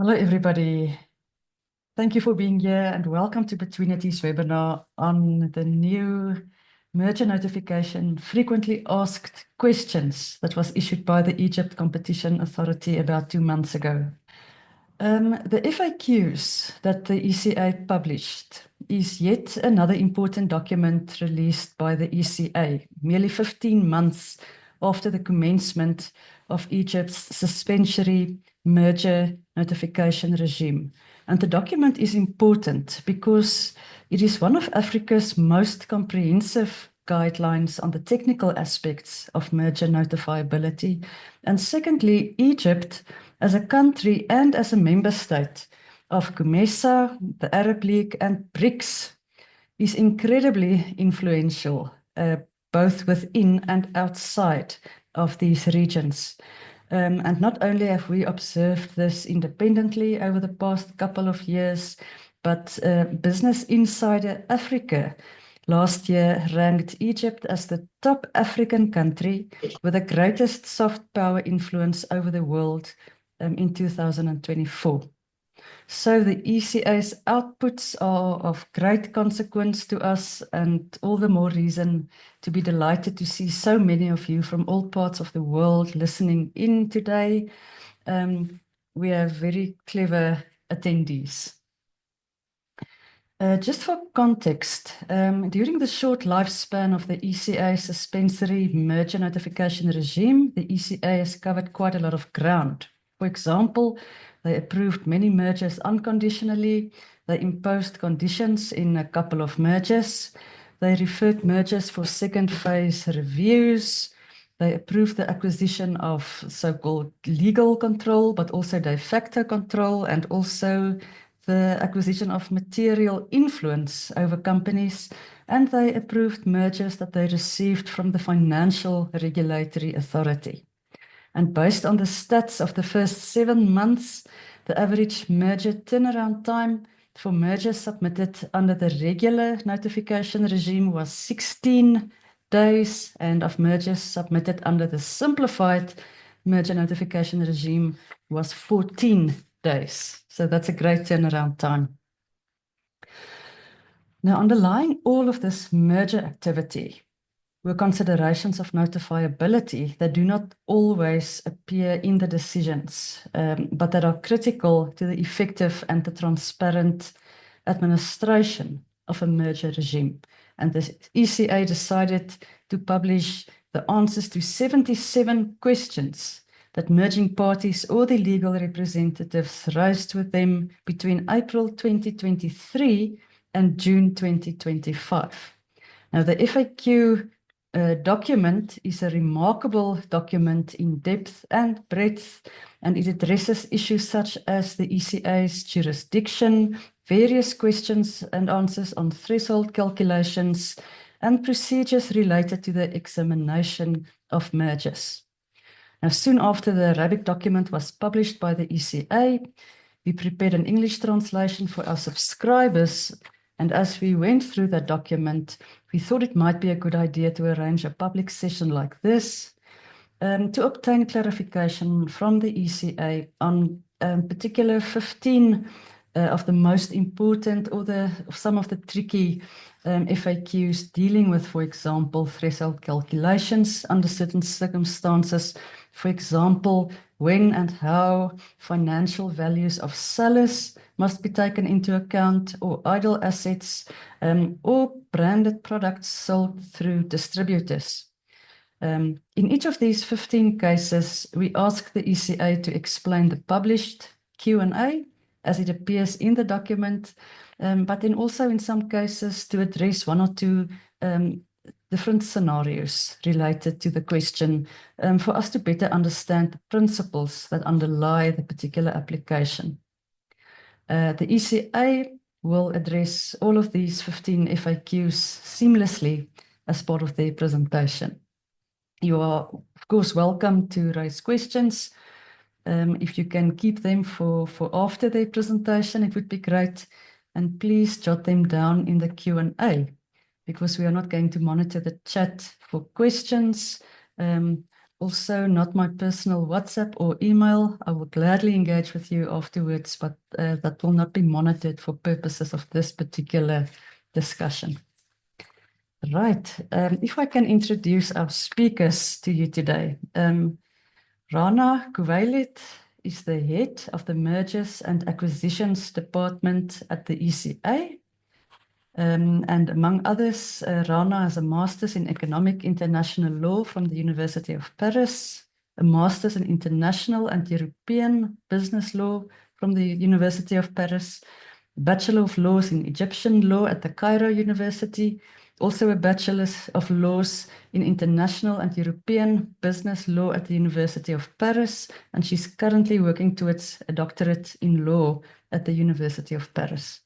Hello, everybody. Thank you for being here and welcome to Betweenity's webinar on the new merger notification frequently asked questions that was issued by the Egypt Competition Authority about 2 months ago. The FAQs that the ECA published is yet another important document released by the ECA, merely 15 months after the commencement of Egypt's suspensory merger notification regime. And the document is important because it is one of Africa's most comprehensive guidelines on the technical aspects of merger notifiability. And secondly, Egypt, as a country and as a member state of COMESA, the Arab League, and BRICS, is incredibly influential, both within and outside of these regions. And not only have we observed this independently over the past couple of years, but Business Insider Africa last year ranked Egypt as the top African country with the greatest soft power influence over the world in 2024. So the ECA's outputs are of great consequence to us, and all the more reason to be delighted to see so many of you from all parts of the world listening in today. We have very clever attendees. Just for context, during the short lifespan of the ECA suspensory merger notification regime, the ECA has covered quite a lot of ground. For example, they approved many mergers unconditionally. They imposed conditions in a couple of mergers. They referred mergers for second phase reviews. They approved the acquisition of so-called legal control, but also de facto control, and also the acquisition of material influence over companies, and they approved mergers that they received from the Financial Regulatory Authority. And based on the stats of the first 7 months, the average merger turnaround time for mergers submitted under the regular notification regime was 16 days, and of mergers submitted under the simplified merger notification regime was 14 days. So that's a great turnaround time. Now, underlying all of this merger activity were considerations of notifiability that do not always appear in the decisions, but that are critical to the effective and the transparent administration of a merger regime. And the ECA decided to publish the answers to 77 questions that merging parties or the legal representatives raised with them between April 2023 and June 2025. Now, the FAQ document is a remarkable document in depth and breadth, and it addresses issues such as the ECA's jurisdiction, various questions and answers on threshold calculations, and procedures related to the examination of mergers. Now, soon after the Arabic document was published by the ECA, we prepared an English translation for our subscribers, and as we went through that document, we thought it might be a good idea to arrange a public session like this to obtain clarification from the ECA on particular 15 of the most important or some of the tricky FAQs dealing with, for example, threshold calculations under certain circumstances. For example, when and how financial values of sellers must be taken into account, or idle assets, or branded products sold through distributors. In each of these 15 cases, we ask the ECA to explain the published Q&A as it appears in the document, but then also in some cases to address one or two different scenarios related to the question for us to better understand the principles that underlie the particular application. The ECA will address all of these 15 FAQs seamlessly as part of their presentation. You are, of course, welcome to raise questions. If you can keep them for after their presentation, it would be great. And please jot them down in the Q&A, because we are not going to monitor the chat for questions also not my personal WhatsApp or email. I will gladly engage with you afterwards, but that will not be monitored for purposes of this particular discussion. Right. If I can introduce our speakers to you today. Rana Kuwailit is the head of the Mergers and Acquisitions Department at the ECA. And among others, Rana has a master's in economic international law from the University of Paris, a master's in international and European business law from the University of Paris, a Bachelor of Laws in Egyptian law at the Cairo University, also a Bachelor of Laws in international and European business law at the University of Paris, and she's currently working towards a doctorate in law at the University of Paris.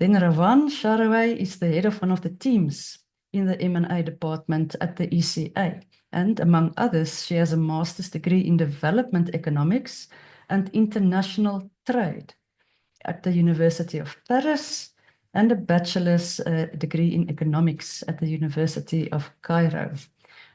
Then Rawan Sharaway is the head of one of the teams in the M&A department at the ECA. And among others, she has a master's degree in development economics and international trade at the University of Paris and a bachelor's degree in economics at the University of Cairo.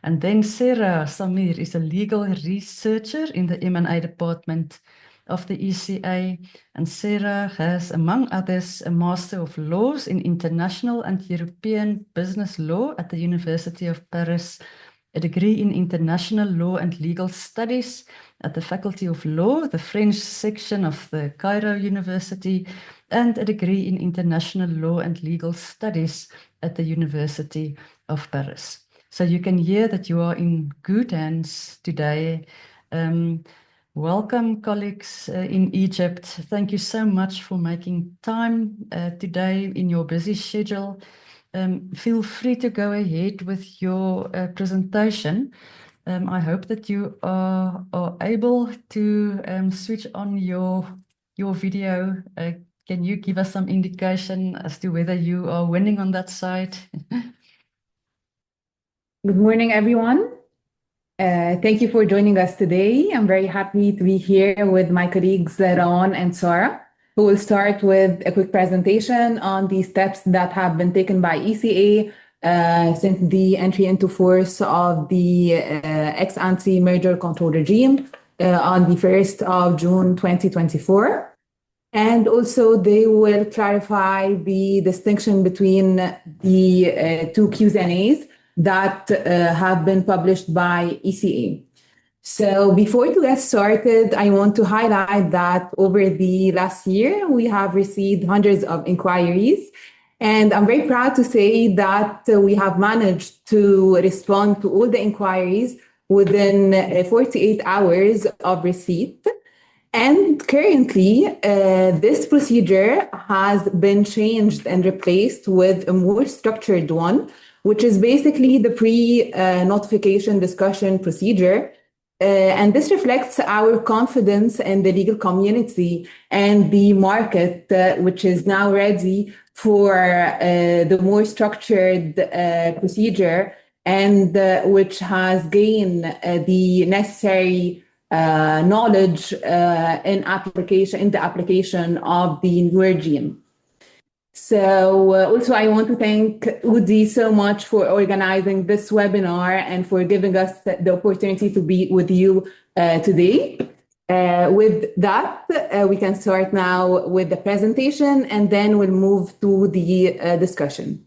And then Sarah Samir is a legal researcher in the M&A department of the ECA, and Sarah has, among others, a Master of Laws in International and European Business Law at the University of Paris, a degree in International Law and Legal Studies at the Faculty of Law, the French section of the Cairo University, and a degree in International Law and Legal Studies at the University of Paris. So you can hear that you are in good hands today. Welcome, colleagues in Egypt. Thank you so much for making time today in your busy schedule. Feel free to go ahead with your presentation. I hope that you are able to switch on your video. Can you give us some indication as to whether you are winning on that side? Good morning, everyone. Thank you for joining us today. I'm very happy to be here with my colleagues Rawan and Sarah, who will start with a quick presentation on the steps that have been taken by ECA since the entry into force of the ex-ante merger control regime on the 1st of June 2024. And also they will clarify the distinction between the two Q&As that have been published by ECA. So before we get started, I want to highlight that over the last year, we have received hundreds of inquiries. And I'm very proud to say that we have managed to respond to all the inquiries within 48 hours of receipt. And currently, this procedure has been changed and replaced with a more structured one, which is basically the pre-notification discussion procedure. And this reflects our confidence in the legal community and the market, which is now ready for the more structured procedure and which has gained the necessary knowledge in the application of the new regime. So also I want to thank Udi so much for organizing this webinar and for giving us the opportunity to be with you today. With that, we can start now with the presentation and then we'll move to the discussion.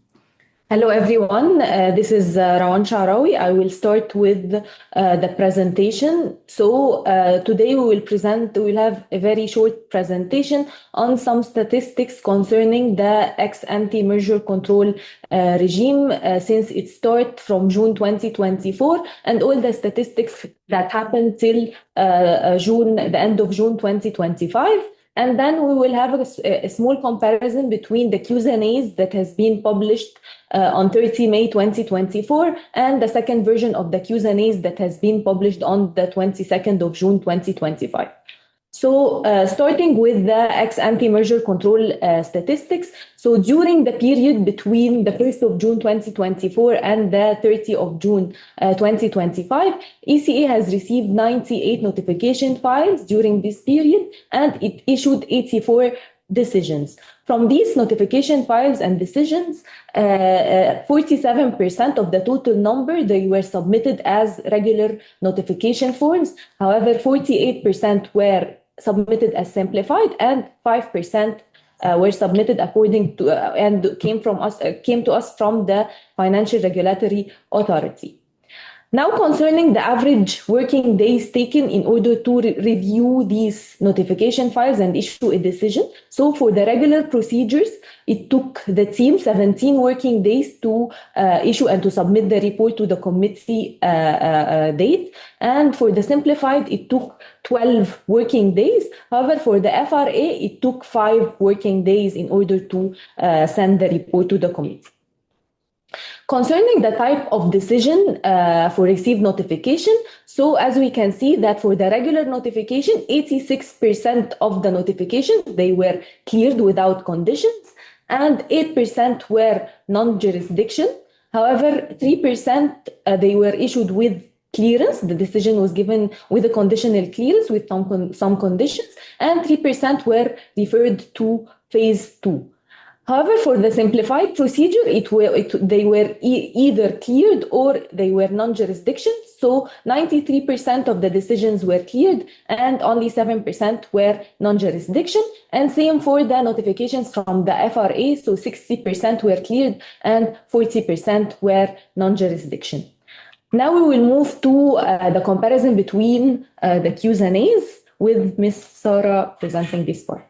Hello, everyone. This is Rawan Sharawi. I will start with the presentation. So today we will have a very short presentation on some statistics concerning the ex-ante merger control regime since it started from June 2024 and all the statistics that happened till the end of June 2025. And then we will have a small comparison between the Q&As that has been published on 30 May 2024 and the second version of the Q&As that has been published on the 22nd of June 2025. So starting with the ex-ante merger control statistics. So during the period between the 1st of June 2024 and the 30th of June 2025, ECA has received 98 notification files during this period and it issued 84 decisions. From these notification files and decisions, 47% of the total number, they were submitted as regular notification forms. However, 48% were submitted as simplified, and 5% were submitted according to and came to us from the Financial Regulatory Authority. Now, concerning the average working days taken in order to review these notification files and issue a decision. So for the regular procedures, it took the team 17 working days to issue and to submit the report to the committee date. And for the simplified, it took 12 working days. However, for the FRA, it took 5 working days in order to send the report to the committee. Concerning the type of decision for received notification, so as we can see that for the regular notification, 86% of the notifications, they were cleared without conditions, and 8% were non-jurisdiction. However, 3% they were issued with clearance. The decision was given with a conditional clearance with some conditions, and 3% were referred to phase 2. However, for the simplified procedure, they were either cleared or they were non-jurisdiction. So 93% of the decisions were cleared and only 7% were non-jurisdiction. And same for the notifications from the FRA. So 60% were cleared and 40% were non-jurisdiction. Now we will move to the comparison between the Qs and As with Ms. Sarah presenting this part.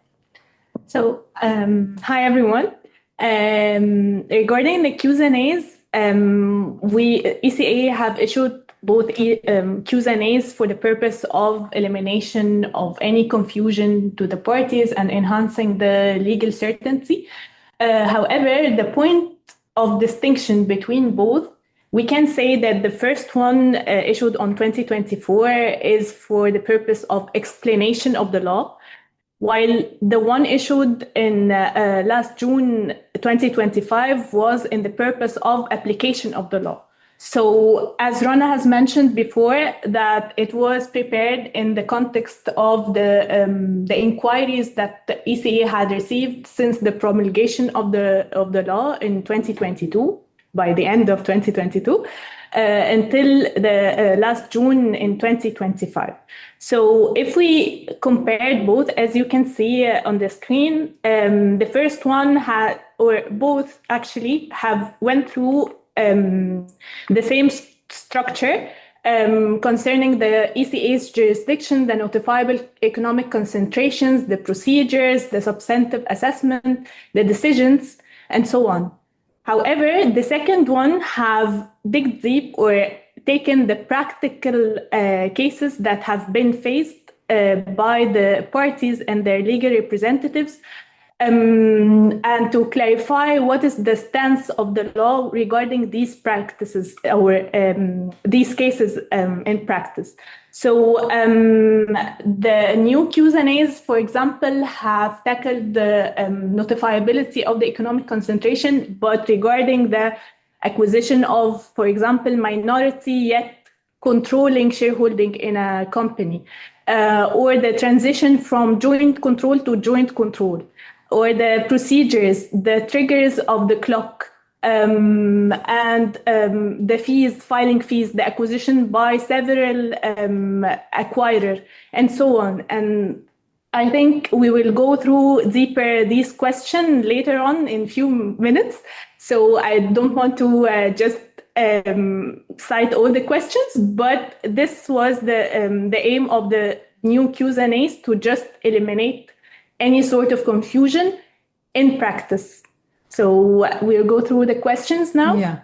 So, hi everyone. Regarding the Qs and As, we ECA have issued both Qs and As for the purpose of elimination of any confusion to the parties and enhancing the legal certainty. However, the point of distinction between both, we can say that the first one issued on 2024 is for the purpose of explanation of the law, while the one issued in last June 2025 was in the purpose of application of the law. So as Rana has mentioned before, that it was prepared in the context of the inquiries that the ECA had received since the promulgation of the law in 2022, by the end of 2022, until the last June in 2025. So if we compared both, as you can see on the screen, the first one had, or both actually have went through the same structure concerning the ECA's jurisdiction, the notifiable economic concentrations, the procedures, the substantive assessment, the decisions, and so on. However, the second one have dig deep or taken the practical cases that have been faced by the parties and their legal representatives, and to clarify what is the stance of the law regarding these practices or these cases in practice. So the new Qs and As, for example, have tackled the notifiability of the economic concentration, but regarding the acquisition of, for example, minority yet controlling shareholding in a company, or the transition from joint control to joint control, or the procedures, the triggers of the clock, and the fees, filing fees, the acquisition by several acquirers, and so on. And I think we will go through deeper these questions later on in a few minutes. So I don't want to just cite all the questions, but this was the aim of the new Qs and As, to just eliminate any sort of confusion in practice. So we'll go through the questions now. Yeah,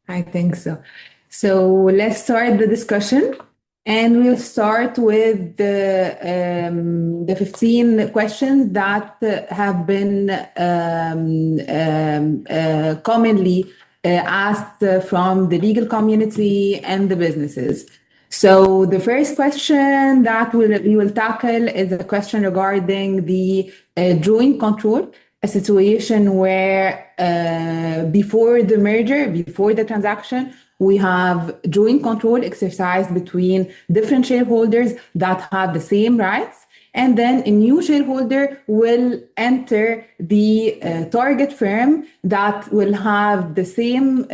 I think so. So let's start the discussion, and we'll start with the 15 questions that have been commonly asked from the legal community and the businesses. So the first question that we will tackle is a question regarding the joint control, a situation where before the merger, before the transaction, we have joint control exercised between different shareholders that have the same rights. and then a new shareholder will enter the target firm that will have the same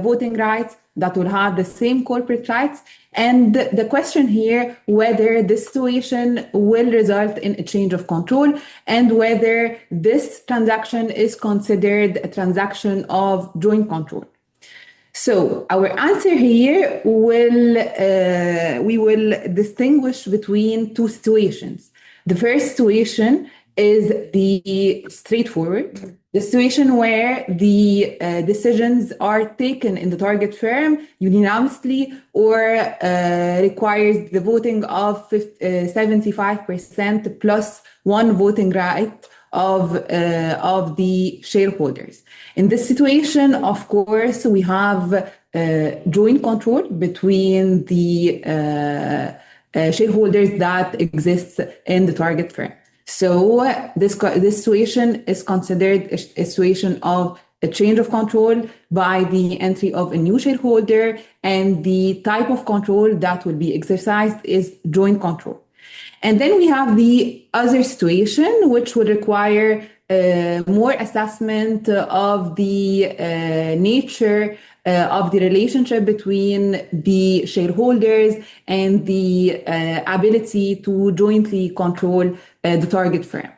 voting rights, that will have the same corporate rights. And the question here, whether this situation will result in a change of control and whether this transaction is considered a transaction of joint control. So our answer here we will distinguish between two situations. The first situation is the straightforward, the situation where the decisions are taken in the target firm unanimously or requires the voting of 75% plus one voting right of the shareholders. In this situation, of course, we have joint control between the shareholders that exist in the target firm. So this situation is considered a situation of a change of control by the entry of a new shareholder, and the type of control that will be exercised is joint control. And then we have the other situation, which would require more assessment of the nature of the relationship between the shareholders and the ability to jointly control the target firm.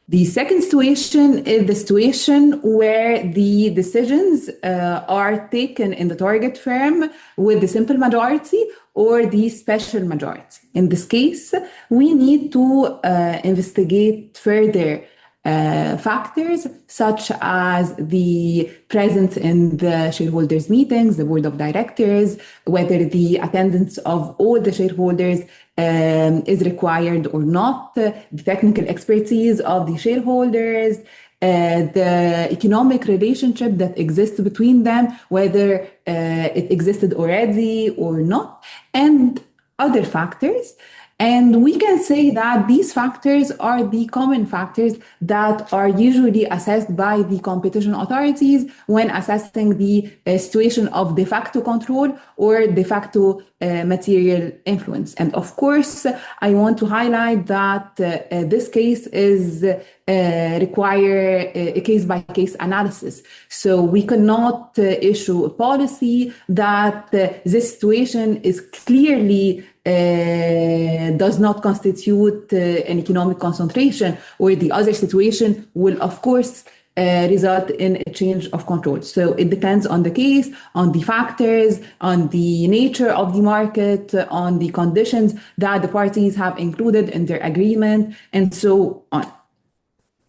The second situation is the situation where the decisions are taken in the target firm with the simple majority or the special majority. In this case, we need to investigate further factors such as the presence in the shareholders' meetings, the board of directors, whether the attendance of all the shareholders is required or not, the technical expertise of the shareholders, the economic relationship that exists between them, whether it existed already or not, and other factors. And we can say that these factors are the common factors that are usually assessed by the competition authorities when assessing the situation of de facto control or de facto material influence. And of course, I want to highlight that this case is require a case-by-case analysis. So we cannot issue a policy that this situation is clearly does not constitute an economic concentration, or the other situation will, of course, result in a change of control. So it depends on the case, on the factors, on the nature of the market, on the conditions that the parties have included in their agreement, and so on.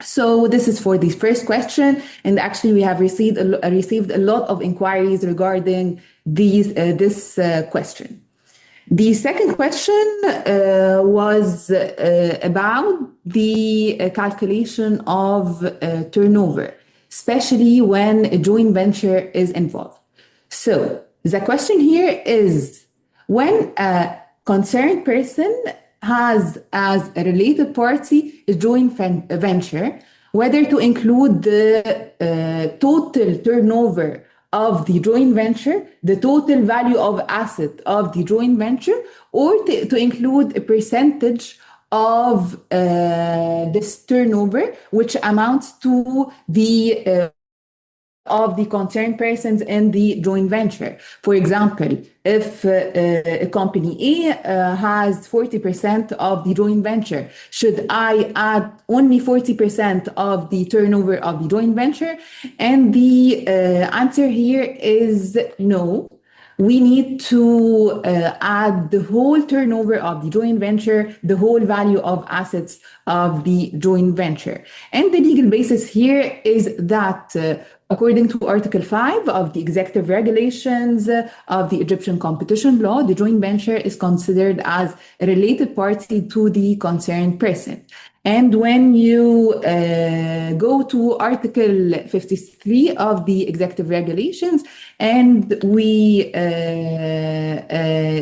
So this is for the first question, and actually we have received a lot of inquiries regarding this question. The second question was about the calculation of turnover, especially when a joint venture is involved. So the question here is, when a concerned person has as a related party a joint venture, whether to include the total turnover of the joint venture, the total value of asset of the joint venture, or to include a percentage of this turnover, which amounts to the of the concerned persons in the joint venture. For example, if a company A has 40% of the joint venture, should I add only 40% of the turnover of the joint venture? And the answer here is no. We need to add the whole turnover of the joint venture, the whole value of assets of the joint venture. And the legal basis here is that according to Article 5 of the executive regulations of the Egyptian competition law, the joint venture is considered as a related party to the concerned person. And when you go to Article 53 of the executive regulations, and we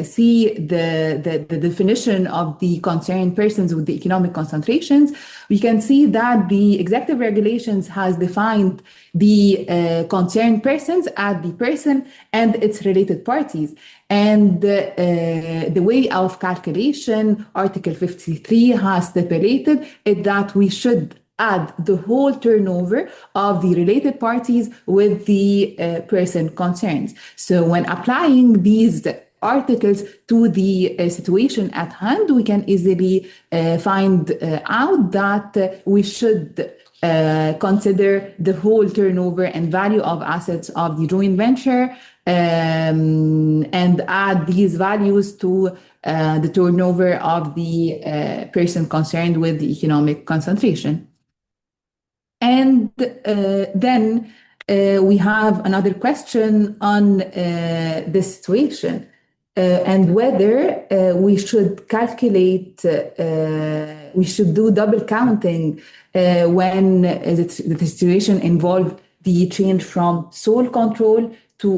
see the definition of the concerned persons with the economic concentrations, we can see that the executive regulations has defined the concerned persons as the person and its related parties. And the way of calculation, Article 53 has stipulated it that we should add the whole turnover of the related parties with the person concerned. So when applying these articles to the situation at hand, we can easily find out that we should consider the whole turnover and value of assets of the joint venture and add these values to the turnover of the person concerned with the economic concentration. And then we have another question on this situation and whether we should calculate, we should do double counting when the situation involved the change from sole control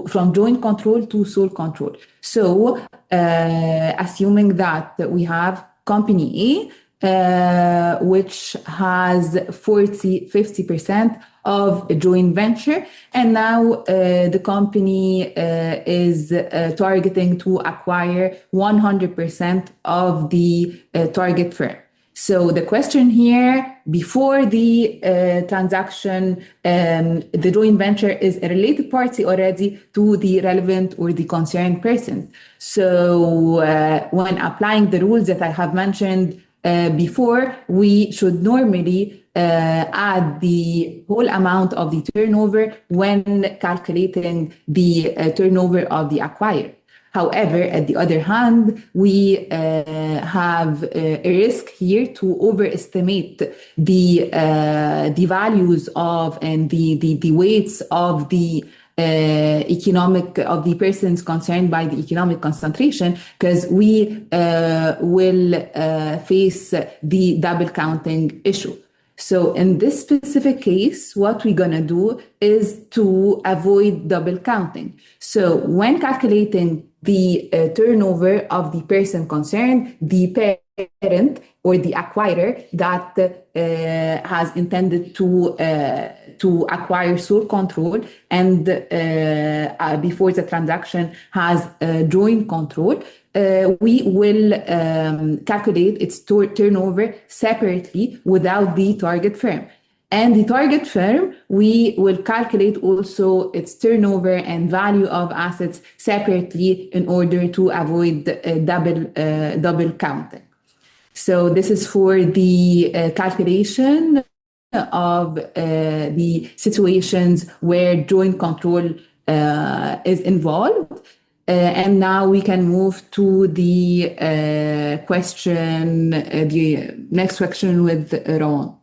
from joint control to sole control. So assuming that we have company A, which has 50% of a joint venture, and now the company is targeting to acquire 100% of the target firm. So the question here, before the transaction, the joint venture is a related party already to the relevant or the concerned persons. So when applying the rules that I have mentioned before, we should normally add the whole amount of the turnover when calculating the turnover of the acquirer. However, at the other hand, we have a risk here to overestimate the values of and the weights of the persons concerned by the economic concentration, because we will face the double counting issue. So in this specific case, what we're gonna do is to avoid double counting. So when calculating the turnover of the person concerned, the parent or the acquirer that has intended to acquire sole control and before the transaction has joint control, we will calculate its turnover separately without the target firm. And the target firm, we will calculate also its turnover and value of assets separately in order to avoid double counting. So this is for the calculation of the situations where joint control is involved. And now we can move to the next question with Rawan.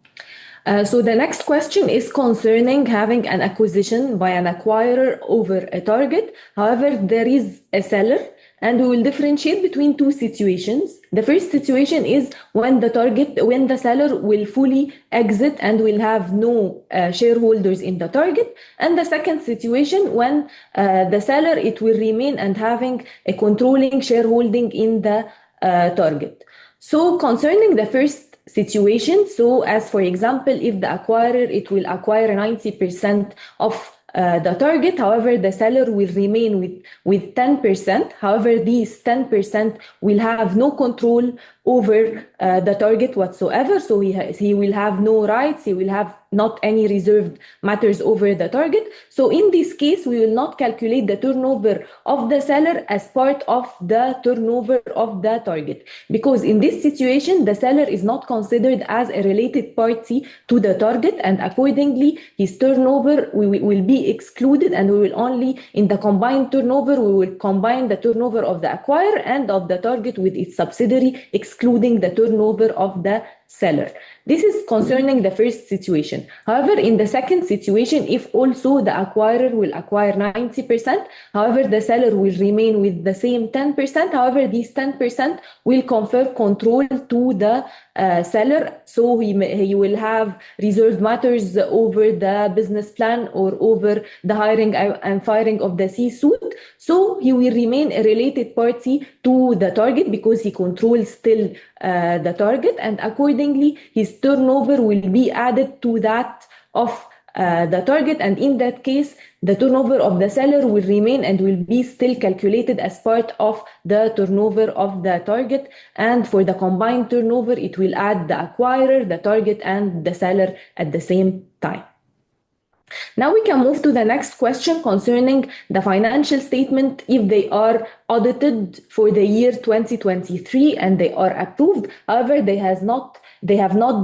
So the next question is concerning having an acquisition by an acquirer over a target. However, there is a seller, and we will differentiate between two situations. The first situation is when the seller will fully exit and will have no shareholders in the target. And the second situation when the seller, it will remain and having a controlling shareholding in the target. So concerning the first situation, so as for example, if the acquirer, it will acquire 90% of the target, however, the seller will remain with 10%. However, these 10% will have no control over the target whatsoever. So he will have no rights, he will have not any reserved matters over the target. So in this case, we will not calculate the turnover of the seller as part of the turnover of the target. Because in this situation, the seller is not considered as a related party to the target, and accordingly, his turnover will be excluded, and we will only, in the combined turnover, we will combine the turnover of the acquirer and of the target with its subsidiary, excluding the turnover of the seller. This is concerning the first situation. However, in the second situation, if also the acquirer will acquire 90%, however, the seller will remain with the same 10%, however, these 10% will confer control to the seller, so he will have reserved matters over the business plan or over the hiring and firing of the C-suite. So he will remain a related party to the target because he controls still the target, and accordingly his turnover will be added to that of the target. And in that case, the turnover of the seller will remain and will be still calculated as part of the turnover of the target. And for the combined turnover, it will add the acquirer, the target, and the seller at the same time. Now we can move to the next question concerning the financial statement if they are audited for the year 2023 and they are approved. However, they have not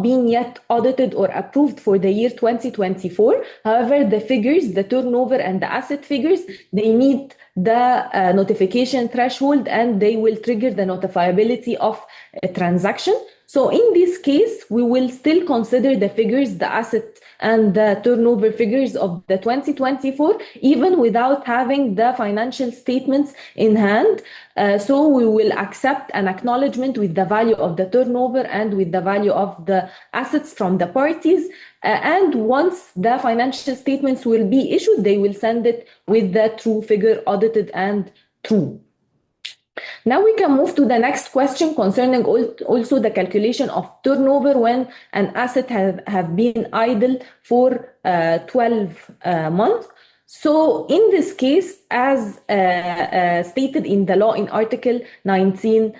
been yet audited or approved for the year 2024. However, the figures, the turnover and the asset figures, they meet the notification threshold and they will trigger the notifiability of a transaction. So in this case, we will still consider the figures, the asset and the turnover figures of the 2024, even without having the financial statements in hand. So we will accept an acknowledgement with the value of the turnover and with the value of the assets from the parties. And once the financial statements will be issued, they will send it with the true figure audited and true. Now we can move to the next question concerning also the calculation of turnover when an asset have been idle for 12 months. So in this case, as stated in the law in Article 19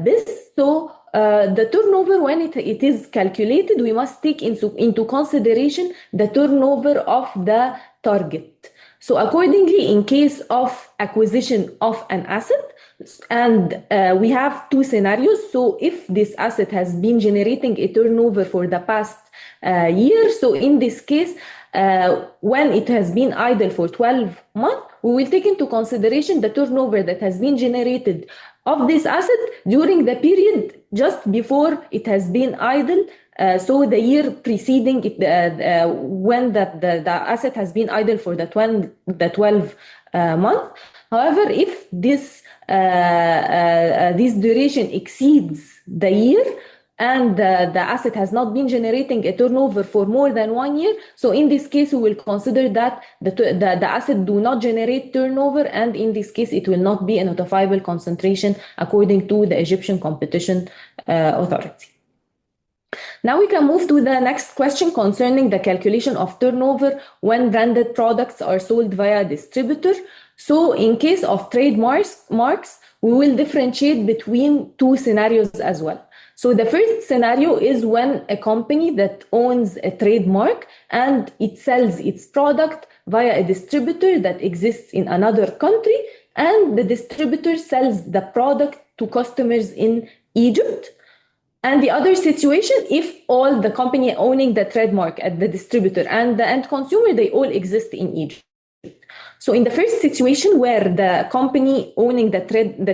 bis, so the turnover, when it is calculated, we must take into consideration the turnover of the target. So accordingly, in case of acquisition of an asset, and we have two scenarios. So if this asset has been generating a turnover for the past year, so in this case, when it has been idle for 12 months, we will take into consideration the turnover that has been generated of this asset during the period just before it has been idle. So the year preceding it, when the asset has been idle for the 12 months. However, if this duration exceeds the year and the asset has not been generating a turnover for more than 1 year, so in this case we will consider that the asset do not generate turnover, and in this case it will not be a notifiable concentration according to the Egyptian Competition Authority. Now we can move to the next question concerning the calculation of turnover when branded products are sold via distributor. So in case of trademarks, we will differentiate between two scenarios as well. So the first scenario is when a company that owns a trademark and it sells its product via a distributor that exists in another country, and the distributor sells the product to customers in Egypt. And the other situation, if all the company owning the trademark at the distributor and the end consumer, they all exist in Egypt. So in the first situation where the company owning the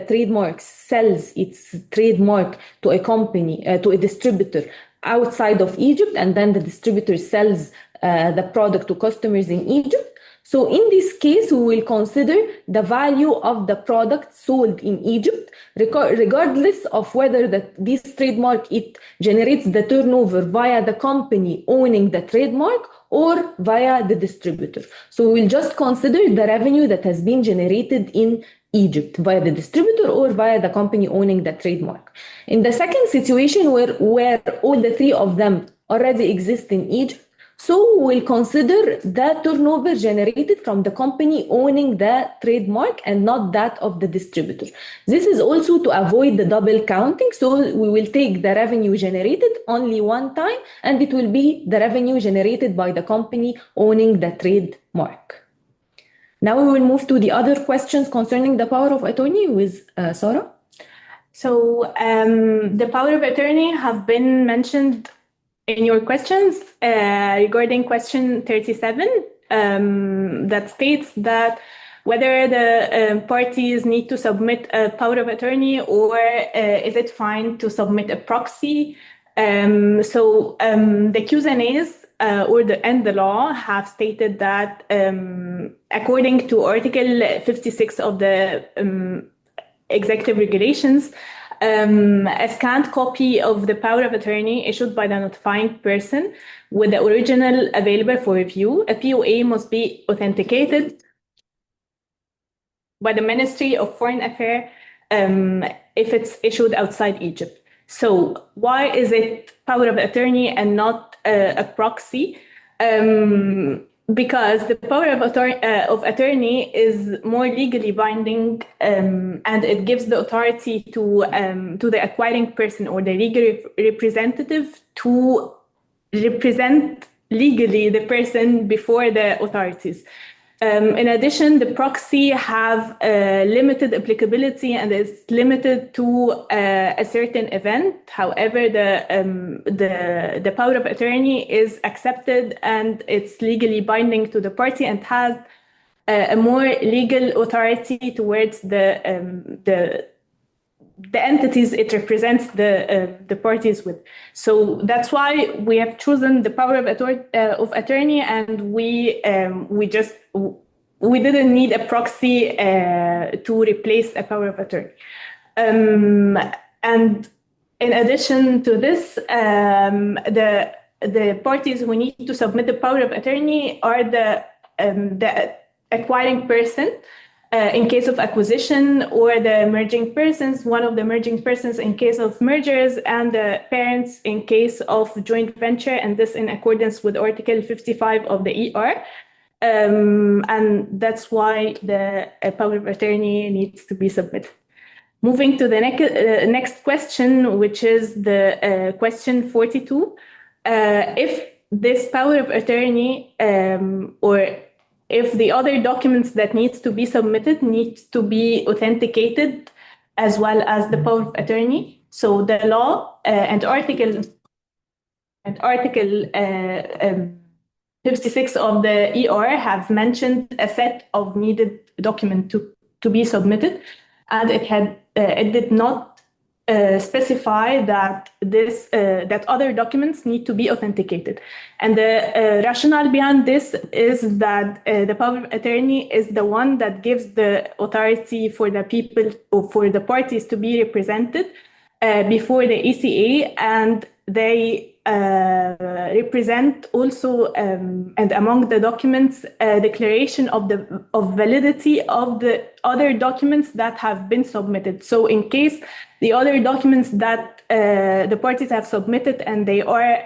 trademark sells its trademark to a company, to a distributor outside of Egypt, and then the distributor sells the product to customers in Egypt. So in this case, we will consider the value of the product sold in Egypt, regardless of whether this trademark, it generates the turnover via the company owning the trademark or via the distributor. So we will just consider the revenue that has been generated in Egypt via the distributor or via the company owning the trademark. In the second situation where all the three of them already exist in Egypt, so we will consider the turnover generated from the company owning the trademark and not that of the distributor. This is also to avoid the double counting. So we will take the revenue generated only one time, and it will be the revenue generated by the company owning the trademark. Now we will move to the other questions concerning the power of attorney with Sarah. So the power of attorney have been mentioned in your questions regarding question 37 that states that whether the parties need to submit a power of attorney or is it fine to submit a proxy. So the Q&As and the law have stated that according to Article 56 of the Executive Regulations, a scanned copy of the power of attorney issued by the notifying person with the original available for review. A POA must be authenticated by the Ministry of Foreign Affairs if it's issued outside Egypt. So why is it power of attorney and not a proxy? Because the power of attorney is more legally binding, and it gives the authority to the acquiring person or the legal representative to represent legally the person before the authorities. In addition, the proxy have limited applicability and is limited to a certain event. However, the power of attorney is accepted and it's legally binding to the party and has a more legal authority towards the entities it represents the parties with. So that's why we have chosen the power of attorney, and we didn't need a proxy to replace a power of attorney. And in addition to this, the parties who need to submit the power of attorney are the acquiring person, in case of acquisition, or the merging persons, one of the merging persons in case of mergers, and the parents in case of joint venture, and this in accordance with Article 55 of the ER. And that's why the power of attorney needs to be submitted. Moving to the next question, which is the question 42. If this power of attorney or if the other documents that needs to be submitted needs to be authenticated as well as the power of attorney. So the law and Article 56 of the ER have mentioned a set of needed documents to be submitted, and it did not specify that that other documents need to be authenticated. And the rationale behind this is that the power of attorney is the one that gives the authority for the people or for the parties to be represented before the ECA, and they represent also, and among the documents, a declaration of validity of the other documents that have been submitted. So in case the other documents that the parties have submitted and they are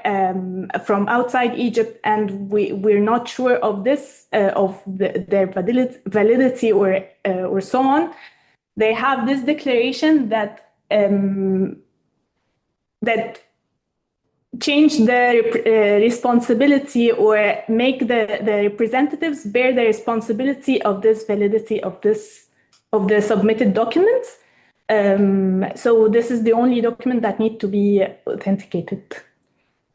from outside Egypt, and we're not sure of this, of their validity or so on, they have this declaration that change the responsibility or make the representatives bear the responsibility of this validity of the submitted documents. So this is the only document that need to be authenticated.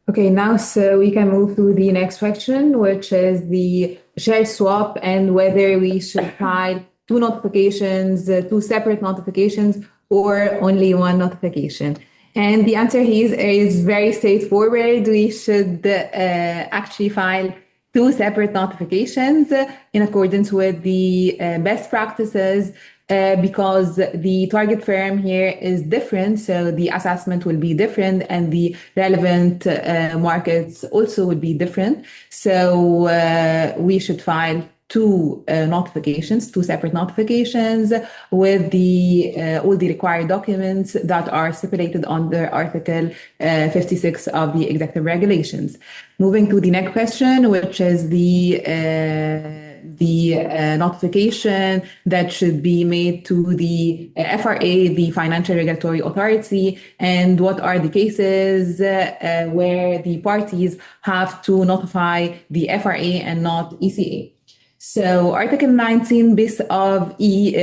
Okay, now so we can move to the next question, which is the share swap and whether we should file two notifications, two separate notifications, or only one notification. And the answer here is very straightforward. We should actually file two separate notifications in accordance with the best practices, because the target firm here is different. So the assessment will be different and the relevant markets also will be different. So we should file two notifications, two separate notifications with all the required documents that are stipulated under Article 56 of the Executive Regulations. Moving to the next question, which is the notification that should be made to the FRA, the Financial Regulatory Authority, and what are the cases where the parties have to notify the FRA and not ECA. So Article 19 bis of E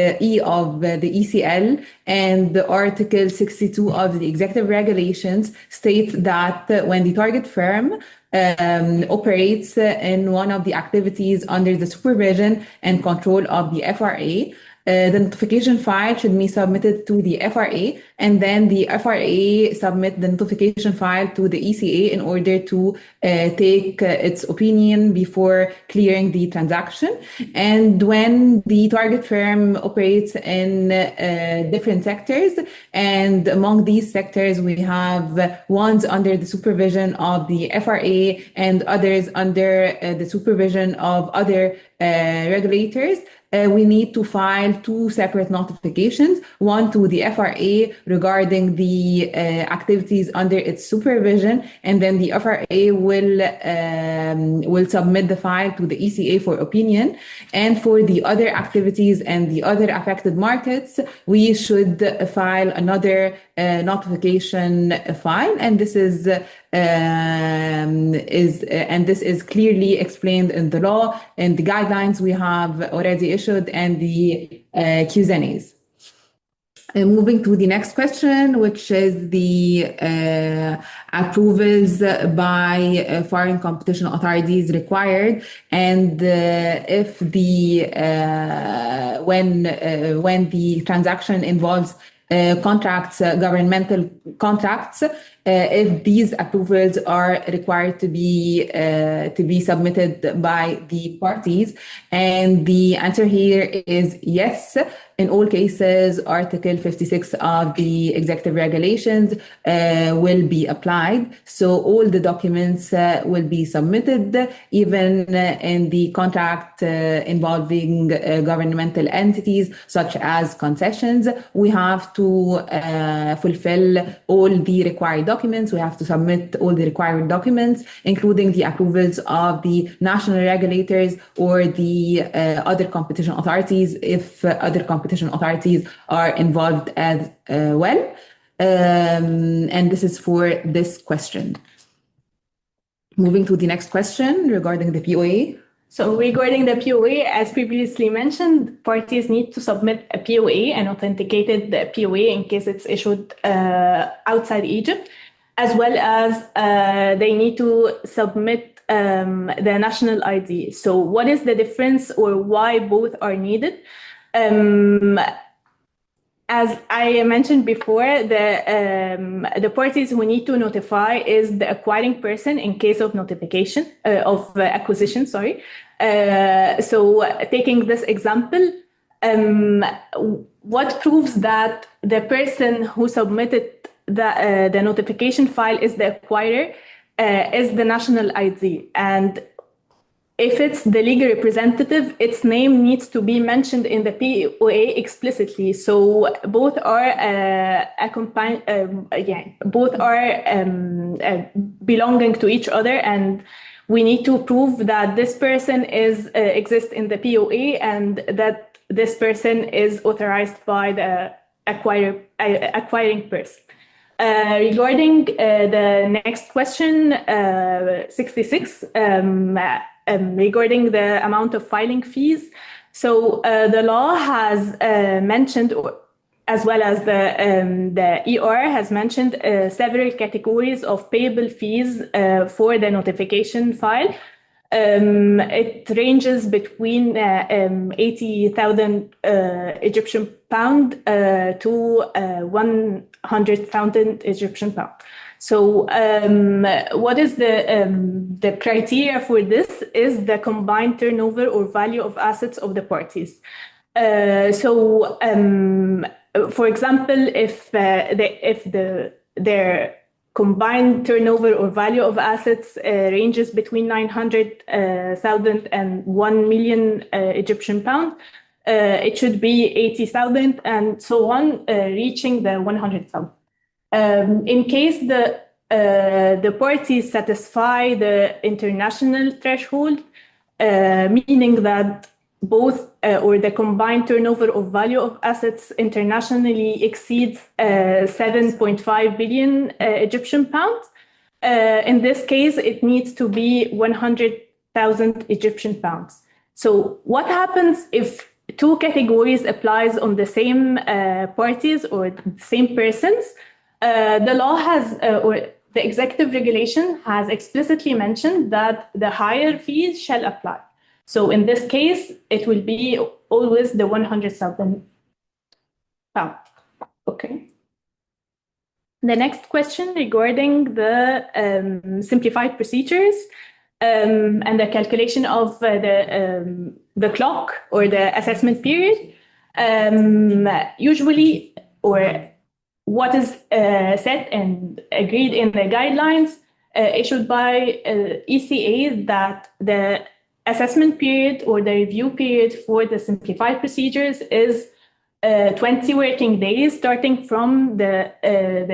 of the ECL and the Article 62 of the Executive Regulations state that when the target firm operates in one of the activities under the supervision and control of the FRA, the notification file should be submitted to the FRA, and then the FRA submit the notification file to the ECA in order to take its opinion before clearing the transaction. And when the target firm operates in different sectors, and among these sectors we have ones under the supervision of the FRA and others under the supervision of other regulators, we need to file two separate notifications, one to the FRA regarding the activities under its supervision, and then the FRA will submit the file to the ECA for opinion. And for the other activities and the other affected markets, we should file another notification file, and this is clearly explained in the law and the guidelines we have already issued and the Q&As. Moving to the next question, which is the approvals by foreign competition authorities required, and if the when the transaction involves contracts, governmental contracts, if these approvals are required to be submitted by the parties. And the answer here is yes. In all cases, Article 56 of the executive regulations will be applied. So all the documents will be submitted, even in the contract involving governmental entities, such as concessions. We have to fulfill all the required documents. We have to submit all the required documents, including the approvals of the national regulators or the other competition authorities, if other competition authorities are involved as well. And this is for this question. Moving to the next question regarding the POA. So regarding the POA, as previously mentioned, parties need to submit a POA, an authenticated POA, in case it's issued outside Egypt, as well as they need to submit the national ID. So what is the difference, or why both are needed? As I mentioned before, the parties who need to notify is the acquiring person in case of notification of acquisition. Sorry. So taking this example, what proves that the person who submitted the notification file is the acquirer is the national ID, and if it's the legal representative, its name needs to be mentioned in the POA explicitly. So both are belonging to each other, and we need to prove that this person exists in the POA and that this person is authorized by the acquiring person. Regarding the next question, 66. Regarding the amount of filing fees. So the law has mentioned, as well as the ER has mentioned, several categories of payable fees for the notification file. It ranges between 80,000 Egyptian pound to 100,000 Egyptian pound. So what is the criteria for this is the combined turnover or value of assets of the parties. For example, if their combined turnover or value of assets ranges between 900,000 and 1 million Egyptian pound, it should be 80,000 and so on, reaching the 100,000. In case the parties satisfy the international threshold, meaning that both or the combined turnover or value of assets internationally exceeds 7.5 billion Egyptian pounds. In this case, it needs to be 100,000 Egyptian pounds. So what happens if two categories applies on the same parties or the same persons? The law has, or the executive regulation has explicitly mentioned that the higher fees shall apply. So in this case, it will be always the 100,000 pound. Okay. The next question regarding the simplified procedures and the calculation of the clock or the assessment period. Usually, or what is set and agreed in the guidelines issued by ECA, that the assessment period or the review period for the simplified procedures is 20 working days, starting from the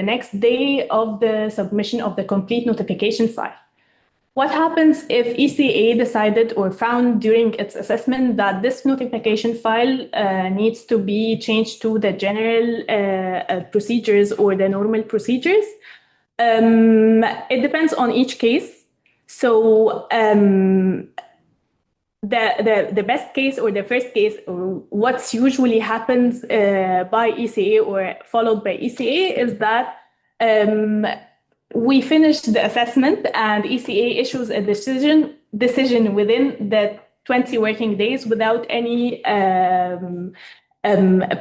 next day of the submission of the complete notification file. What happens if ECA decided or found during its assessment that this notification file needs to be changed to the general procedures or the normal procedures? It depends on each case. So the best case or the first case, or what's usually happens by ECA or followed by ECA, is that we finish the assessment and ECA issues a decision within the 20 working days without any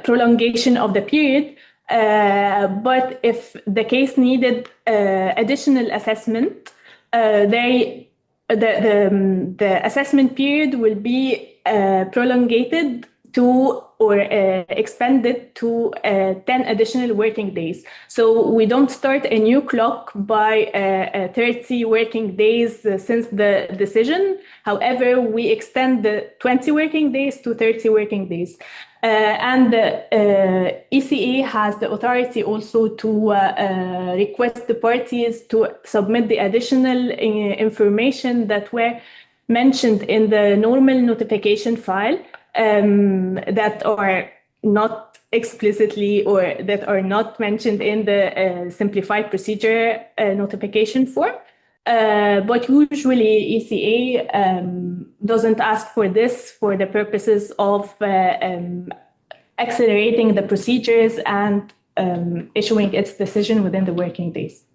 prolongation of the period. But if the case needed additional assessment, the assessment period will be prolongated to or expanded to 10 additional working days. So we don't start a new clock by 30 working days since the decision. However, we extend the 20 working days to 30 working days. And ECA has the authority also to request the parties to submit the additional information that were mentioned in the normal notification file that are not explicitly or that are not mentioned in the simplified procedure notification form. But usually ECA doesn't ask for this for the purposes of accelerating the procedures and issuing its decision within the working days.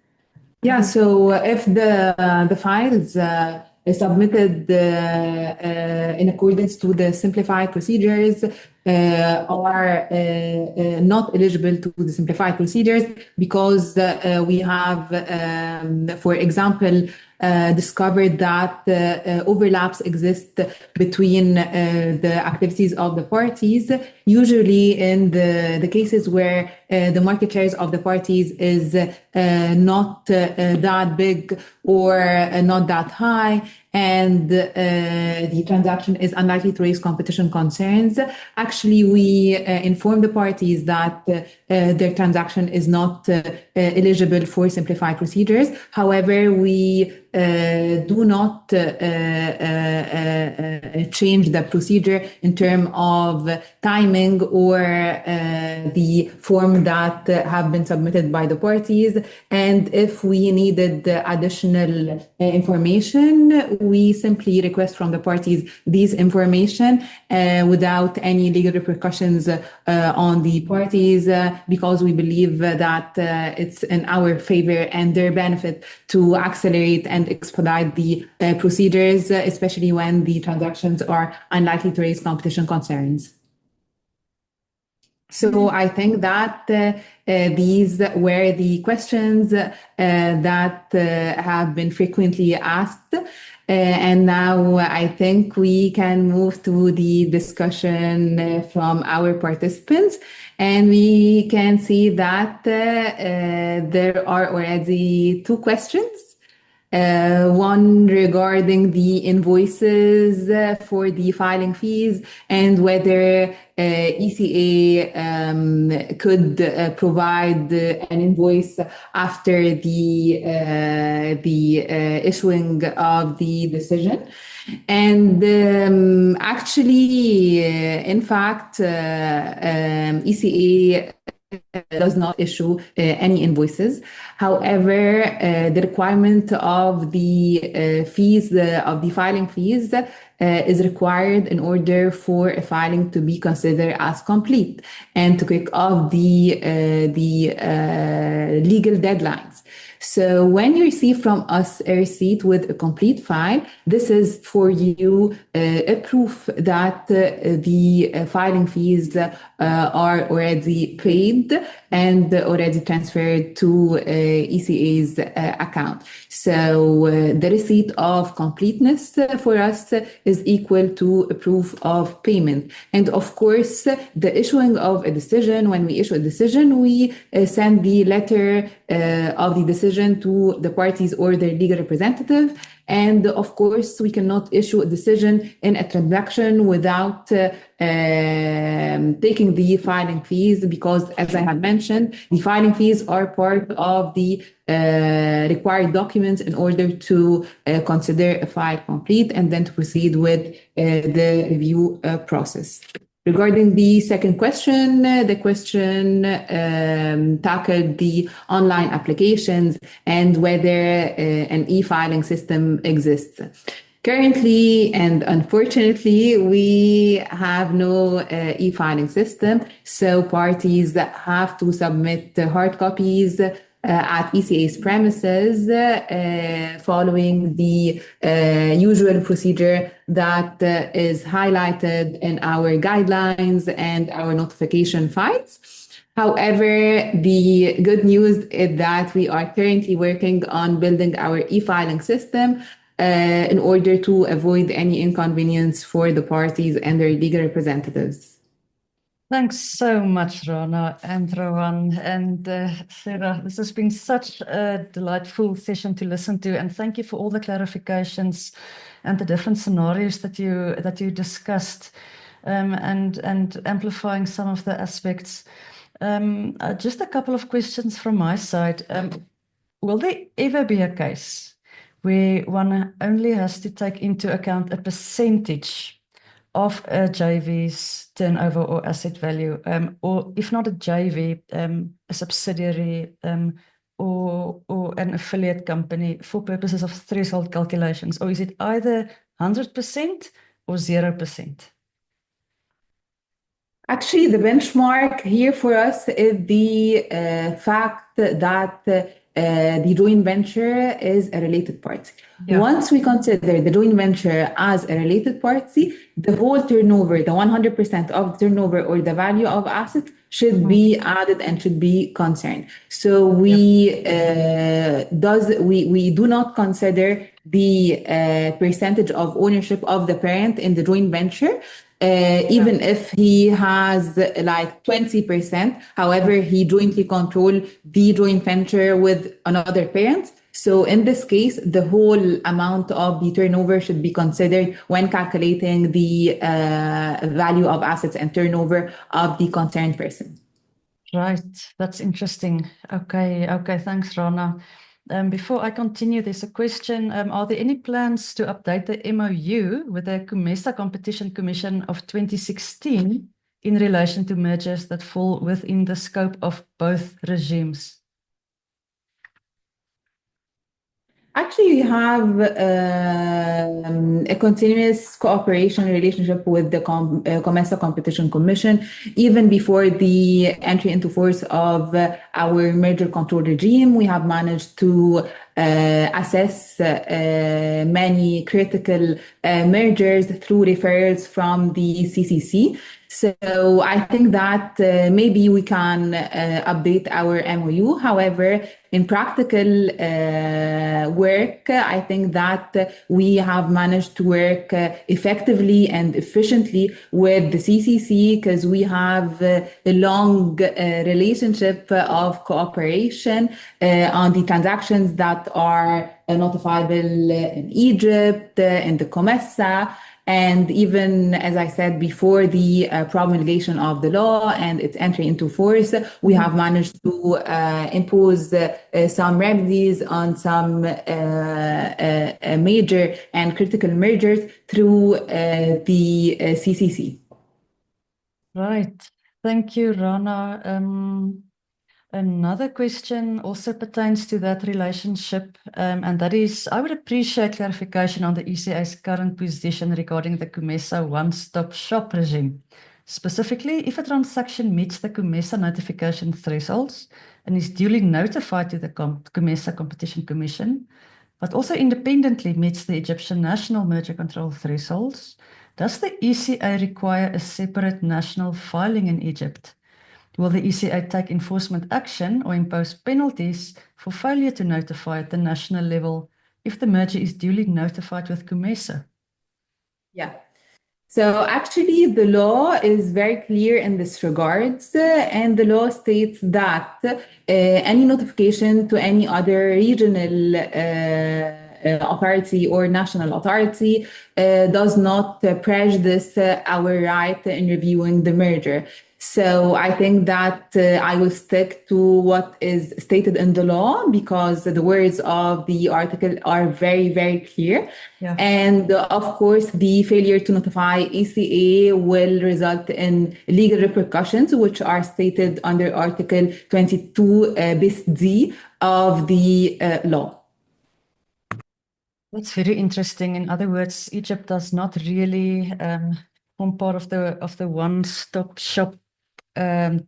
Yeah, so if the files submitted in accordance to the simplified procedures are not eligible to the simplified procedures because we have, for example, discovered that overlaps exist between the activities of the parties. Usually in the cases where the market shares of the parties is not that big or not that high, and the transaction is unlikely to raise competition concerns. Actually, we inform the parties that their transaction is not eligible for simplified procedures. However, we do not change the procedure in terms of timing or the form that have been submitted by the parties. And if we needed additional information, we simply request from the parties these information without any legal repercussions on the parties because we believe that it's in our favor and their benefit to accelerate and expedite the procedures, especially when the transactions are unlikely to raise competition concerns. So I think that these were the questions that have been frequently asked. And now I think we can move to the discussion from our participants. And we can see that there are already two questions. One regarding the invoices for the filing fees and whether ECA could provide an invoice after the issuing of the decision. And actually, in fact, ECA does not issue any invoices. However, the requirement of the fees, of the filing fees, is required in order for a filing to be considered as complete and to kick off the legal deadlines. So when you receive from us a receipt with a complete file, this is for you a proof that the filing fees are already paid and already transferred to ECA's account. So the receipt of completeness for us is equal to a proof of payment. And of course, the issuing of a decision, when we issue a decision, we send the letter of the decision to the parties or their legal representative. And of course, we cannot issue a decision in a transaction without taking the filing fees, because as I had mentioned, the filing fees are part of the required documents in order to consider a file complete and then to proceed with the review process. Regarding the second question, the question tackled the online applications and whether an e-filing system exists. Currently, and unfortunately, we have no e-filing system, so parties have to submit hard copies at ECA's premises, following the usual procedure that is highlighted in our guidelines and our notification files. However, the good news is that we are currently working on building our e-filing system in order to avoid any inconvenience for the parties and their legal representatives. Thanks so much, Rana and Rowan and Sarah. This has been such a delightful session to listen to, and thank you for all the clarifications and the different scenarios that you discussed, and amplifying some of the aspects. Just a couple of questions from my side. Will there ever be a case where one only has to take into account a percentage of a JV's turnover or asset value, or if not a JV, a subsidiary, or an affiliate company for purposes of threshold calculations? Or is it either 100% or 0%? Actually, the benchmark here for us is the fact that the joint venture is a related party. Yeah. Once we consider the joint venture as a related party, the whole turnover, the 100% of the turnover or the value of assets should be added and should be concerned. So we do not consider the percentage of ownership of the parent in the joint venture. Even if he has like 20%, however, he jointly control the joint venture with another parent. So in this case, the whole amount of the turnover should be considered when calculating the value of assets and turnover of the concerned person. Right, that's interesting. Okay, thanks, Rana. Before I continue, there's a question. Are there any plans to update the MOU with the COMESA Competition Commission of 2016 in relation to mergers that fall within the scope of both regimes? Actually, we have a continuous cooperation relationship with the COMESA Competition Commission, even before the entry into force of our merger control regime. We have managed to assess many critical mergers through referrals from the CCC. So I think that maybe we can update our MOU. However, in practical work, I think that we have managed to work effectively and efficiently with the CCC because we have a long relationship of cooperation on the transactions that are notifiable in Egypt, in the COMESA. And even, as I said before, the promulgation of the law and its entry into force, we have managed to impose some remedies on some major and critical mergers through the CCC. Right. Thank you, Rana. Another question also pertains to that relationship, and that is, I would appreciate clarification on the ECA's current position regarding the COMESA one-stop shop regime. Specifically, if a transaction meets the COMESA notification thresholds and is duly notified to the COMESA Competition Commission, but also independently meets the Egyptian national merger control thresholds, does the ECA require a separate national filing in Egypt? Will the ECA take enforcement action or impose penalties for failure to notify at the national level if the merger is duly notified with COMESA? Yeah. So actually, the law is very clear in this regards, and the law states that any notification to any other regional authority or national authority does not prejudice our right in reviewing the merger. So I think that I will stick to what is stated in the law because the words of the article are very, very clear. Yeah. And of course, the failure to notify ECA will result in legal repercussions, which are stated under Article 22 bis D of the law. That's very interesting. In other words, Egypt does not really form part of the one-stop shop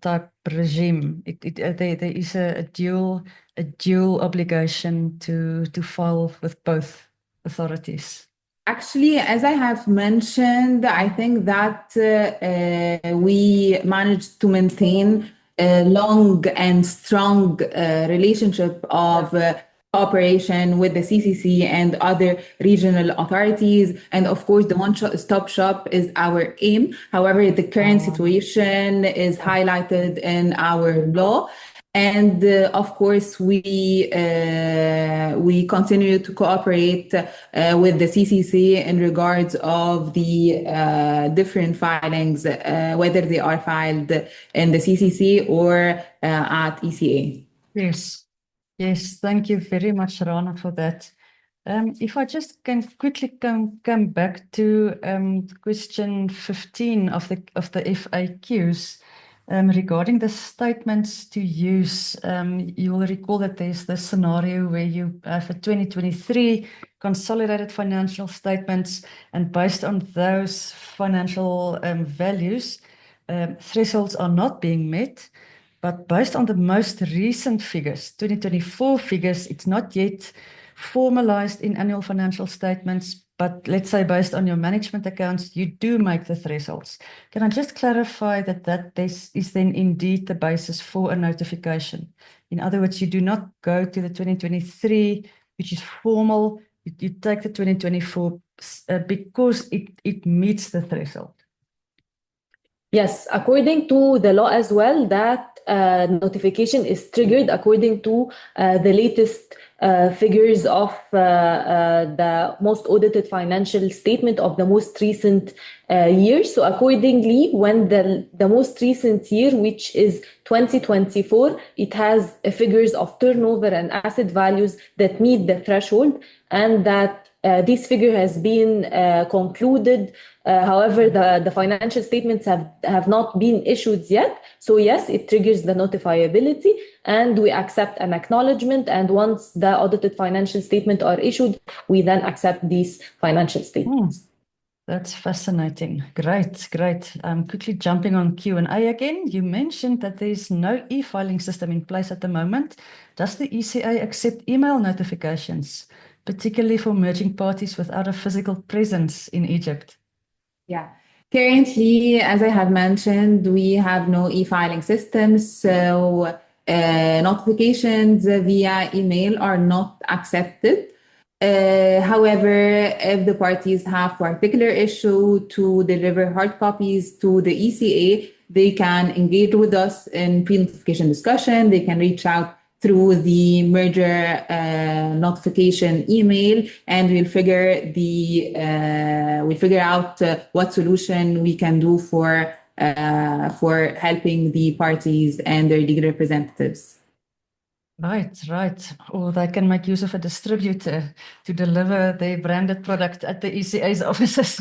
type regime. There is a dual obligation to file with both authorities. Actually, as I have mentioned, I think that we managed to maintain a long and strong relationship of cooperation with the CCC and other regional authorities. And of course, the one-stop shop is our aim. However, the current situation is highlighted in our law. And of course, we continue to cooperate with the CCC in regards of the different filings, whether they are filed in the CCC or at ECA. Yes, thank you very much, Rana, for that. If I just can quickly come back to question 15 of the FAQs. Regarding the statements to use, you will recall that there's this scenario where you have a 2023 consolidated financial statements, and based on those financial values, thresholds are not being met. But based on the most recent figures, 2024 figures, it's not yet formalized in annual financial statements, but let's say based on your management accounts, you do make the thresholds. Can I just clarify that this is then indeed the basis for a notification? In other words, you do not go to the 2023, which is formal, you take the 2024 because it meets the threshold. Yes, according to the law as well, that notification is triggered according to the latest figures of the most audited financial statement of the most recent year. So accordingly, when the most recent year, which is 2024, it has figures of turnover and asset values that meet the threshold, and that this figure has been concluded. However, the financial statements have not been issued yet. So yes, it triggers the notifiability, and we accept an acknowledgement. And once the audited financial statement are issued, we then accept these financial statements. That's fascinating. Great. Quickly jumping on Q&A again. You mentioned that there's no e-filing system in place at the moment. Does the ECA accept email notifications, particularly for merging parties without a physical presence in Egypt? Yeah. Currently, as I have mentioned, we have no e-filing systems, so notifications via email are not accepted. However, if the parties have particular issue to deliver hard copies to the ECA, they can engage with us in pre-notification discussion. They can reach out through the merger notification email, and we'll figure out what solution we can do for helping the parties and their legal representatives. Right. Or they can make use of a distributor to deliver their branded product at the ECA's offices.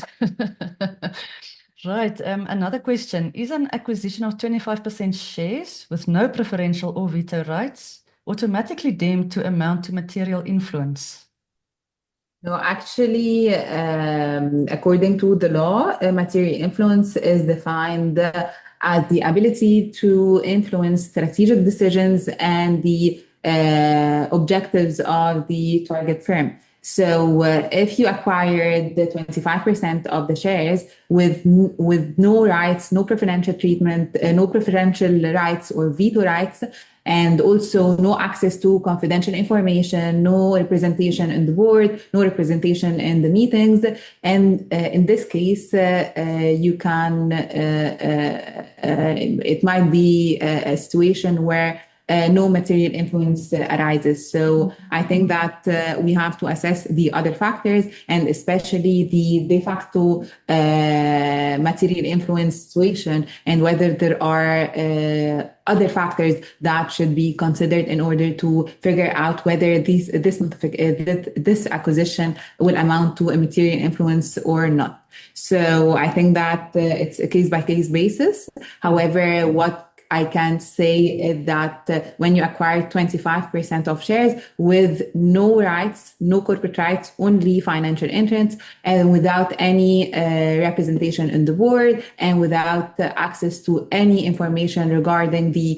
Right. Another question. Is an acquisition of 25% shares with no preferential or veto rights automatically deemed to amount to material influence? No, actually, according to the law, material influence is defined as the ability to influence strategic decisions and the objectives of the target firm. So if you acquired the 25% of the shares with no rights, no preferential treatment, no preferential rights or veto rights, and also no access to confidential information, no representation in the board, no representation in the meetings. And in this case, you can, it might be a situation where no material influence arises. So I think that we have to assess the other factors, and especially the de facto material influence situation, and whether there are other factors that should be considered in order to figure out whether this acquisition will amount to a material influence or not. So I think that it's a case-by-case basis. However, what I can say is that when you acquire 25% of shares with no rights, no corporate rights, only financial interests, and without any representation in the board, and without access to any information regarding the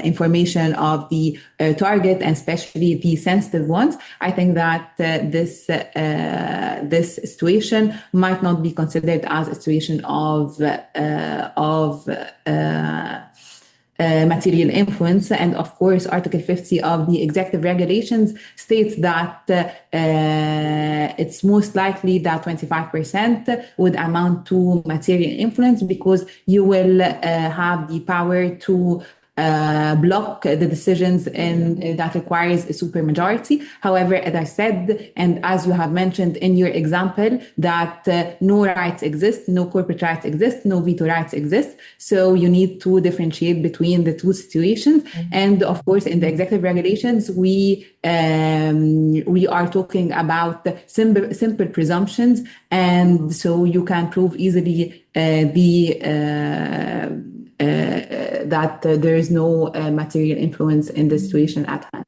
information of the target, and especially the sensitive ones, I think that this situation might not be considered as a situation of material influence. And of course, Article 50 of the executive regulations states that it's most likely that 25% would amount to material influence, because you will have the power to block the decisions that requires a supermajority. However, as I said, and as you have mentioned in your example, that no rights exist, no corporate rights exist, no veto rights exist. So you need to differentiate between the two situations. And of course, in the executive regulations, we are talking about simple presumptions, and so you can prove easily that there is no material influence in the situation at hand.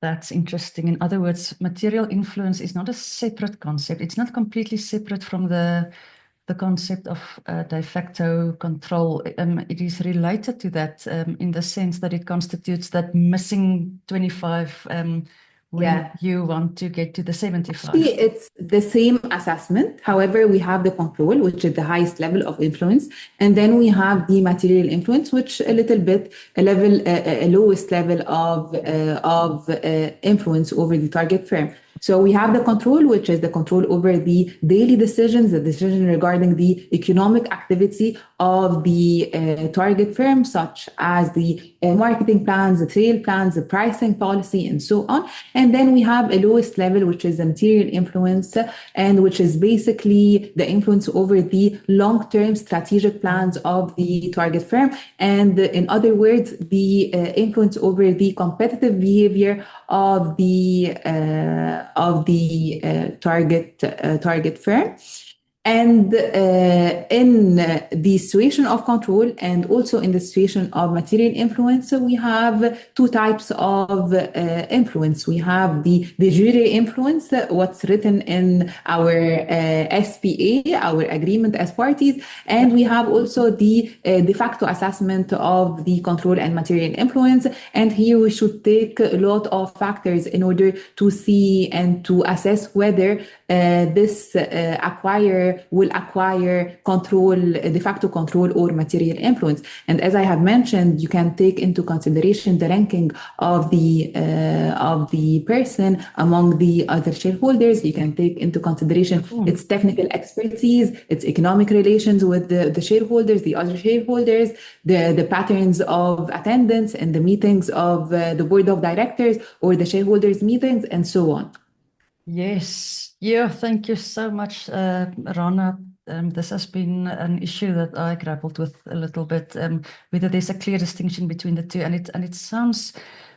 That's interesting. In other words, material influence is not a separate concept. It's not completely separate from the concept of de facto control. It is related to that in the sense that it constitutes that missing 25 when you want to get to the 75. Actually, it's the same assessment. However, we have the control, which is the highest level of influence, and then we have the material influence, which a lowest level of influence over the target firm. So we have the control, which is the control over the daily decisions, the decision regarding the economic activity of the target firm, such as the marketing plans, the sale plans, the pricing policy, and so on. And then we have a lowest level, which is the material influence, and which is basically the influence over the long-term strategic plans of the target firm. And in other words, the influence over the competitive behavior of the target firm. And in the situation of control and also in the situation of material influence, so we have two types of influence. We have the de jure influence, what's written in our SPA, our agreement as parties, and we have also the de facto assessment of the control and material influence. And here we should take a lot of factors in order to see and to assess whether this acquirer will acquire control, de facto control, or material influence. And as I have mentioned, you can take into consideration the ranking of the person among the other shareholders. You can take into consideration its technical expertise, its economic relations with the shareholders, the other shareholders, the patterns of attendance and the meetings of the board of directors or the shareholders meetings, and so on. Yes. Yeah, thank you so much, Rana. This has been an issue that I grappled with a little bit, whether there's a clear distinction between the two. And it sounds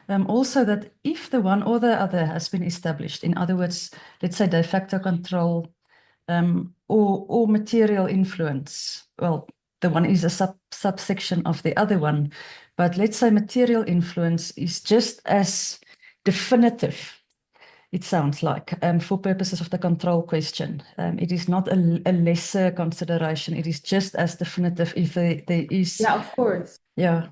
also that if the one or the other has been established, in other words, let's say de facto control or material influence, well, the one is a subsection of the other one, but let's say material influence is just as definitive, it sounds like, for purposes of the control question. It is not a lesser consideration. It is just as definitive if there is... Yeah, of course. Yeah.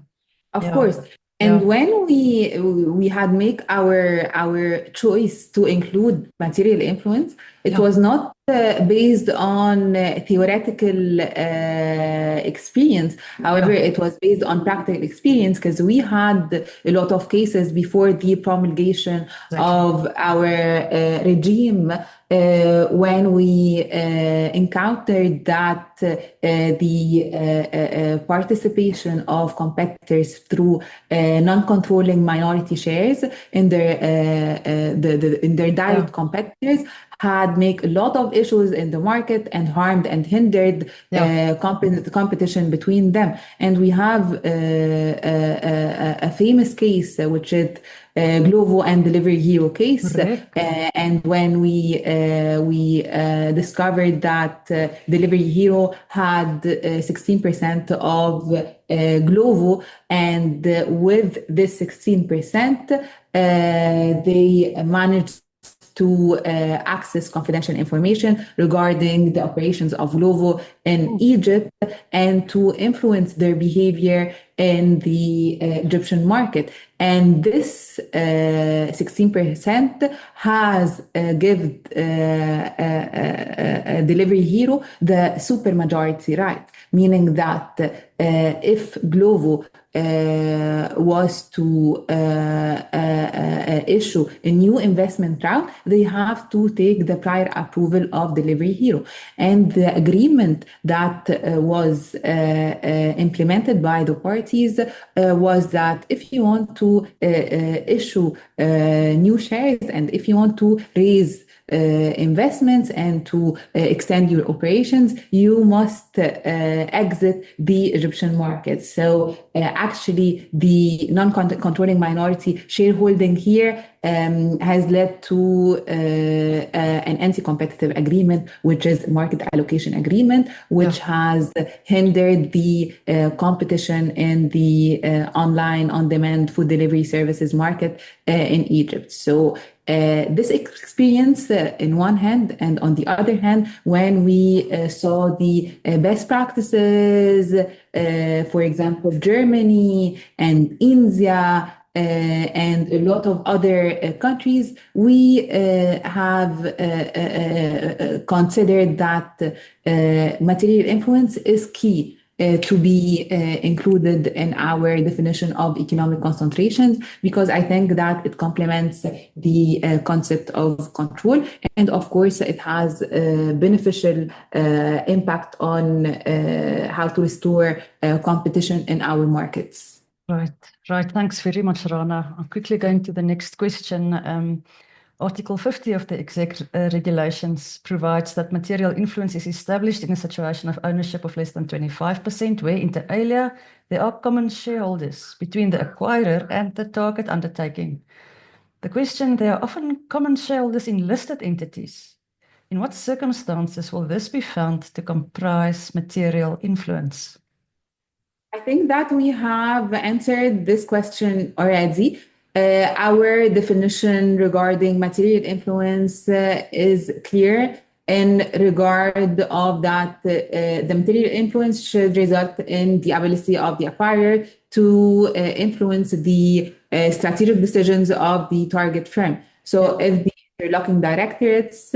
Of course. And when we had make our choice to include material influence, it was not based on theoretical experience. However, it was based on practical experience because we had a lot of cases before the promulgation of our regime when we encountered that the participation of competitors through non-controlling minority shares in their direct competitors had made a lot of issues in the market and harmed and hindered competition between them. And we have a famous case, which is Glovo and Delivery Hero case. And when we discovered that Delivery Hero had 16% of Glovo, and with this 16%, they managed to access confidential information regarding the operations of Glovo in Egypt and to influence their behavior in the Egyptian market. And this 16% has given Delivery Hero the supermajority right, meaning that if Glovo was to issue a new investment round, they have to take the prior approval of Delivery Hero. And the agreement that was implemented by the parties was that if you want to issue new shares and if you want to raise investments and to extend your operations, you must exit the Egyptian market. So actually, the non-controlling minority shareholding here has led to an anti-competitive agreement, which is market allocation agreement, which has hindered the competition in the online on-demand food delivery services market in Egypt. So this experience in one hand, and on the other hand, when we saw the best practices, for example, Germany and India, and a lot of other countries, we have considered that material influence is key to be included in our definition of economic concentrations, because I think that it complements the concept of control, and of course it has a beneficial impact on how to restore competition in our markets. Right. Thanks very much, Rana. I'm quickly going to the next question. Article 50 of the exec regulations provides that material influence is established in a situation of ownership of less than 25%, where inter alia there are common shareholders between the acquirer and the target undertaking. The question: there are often common shareholders in listed entities. In what circumstances will this be found to comprise material influence? I think that we have answered this question already. Our definition regarding material influence is clear in regard of that the material influence should result in the ability of the acquirer to influence the strategic decisions of the target firm. So if the interlocking directorates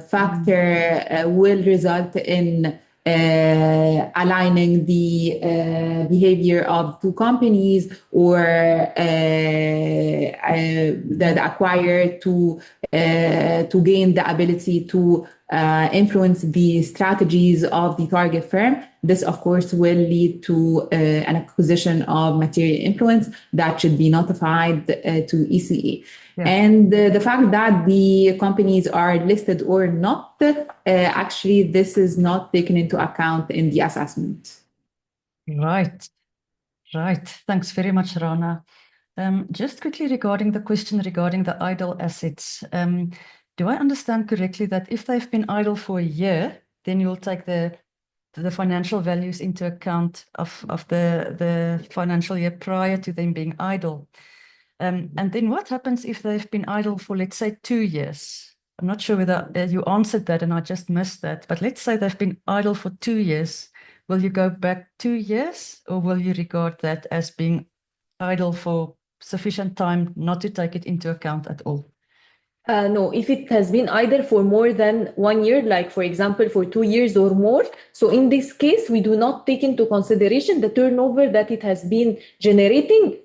factor will result in aligning the behavior of two companies, or the acquirer to gain the ability to influence the strategies of the target firm, this of course will lead to an acquisition of material influence that should be notified to ECA. And the fact that the companies are listed or not, actually this is not taken into account in the assessment. Right. Thanks very much, Rana. Just quickly regarding the question regarding the idle assets, do I understand correctly that if they've been idle for a year, then you'll take the financial values into account of the financial year prior to them being idle? And then what happens if they've been idle for, let's say, 2 years? I'm not sure whether you answered that and I just missed that, but let's say they've been idle for 2 years. Will you go back 2 years, or will you regard that as being idle for sufficient time not to take it into account at all? No, if it has been idle for more than 1 year, like for example, for 2 years or more, so in this case, we do not take into consideration the turnover that it has been generating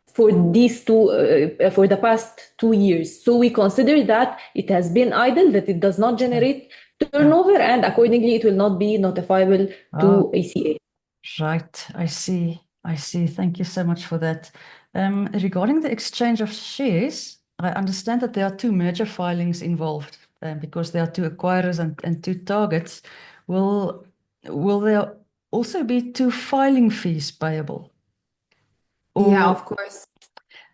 for for the past 2 years. So we consider that it has been idle, that it does not generate turnover, and accordingly, it will not be notifiable to ACA. Right, I see. I see. Thank you so much for that. Regarding the exchange of shares, I understand that there are two merger filings involved because there are two acquirers and two targets. Will there also be two filing fees payable? Yeah, Or of course.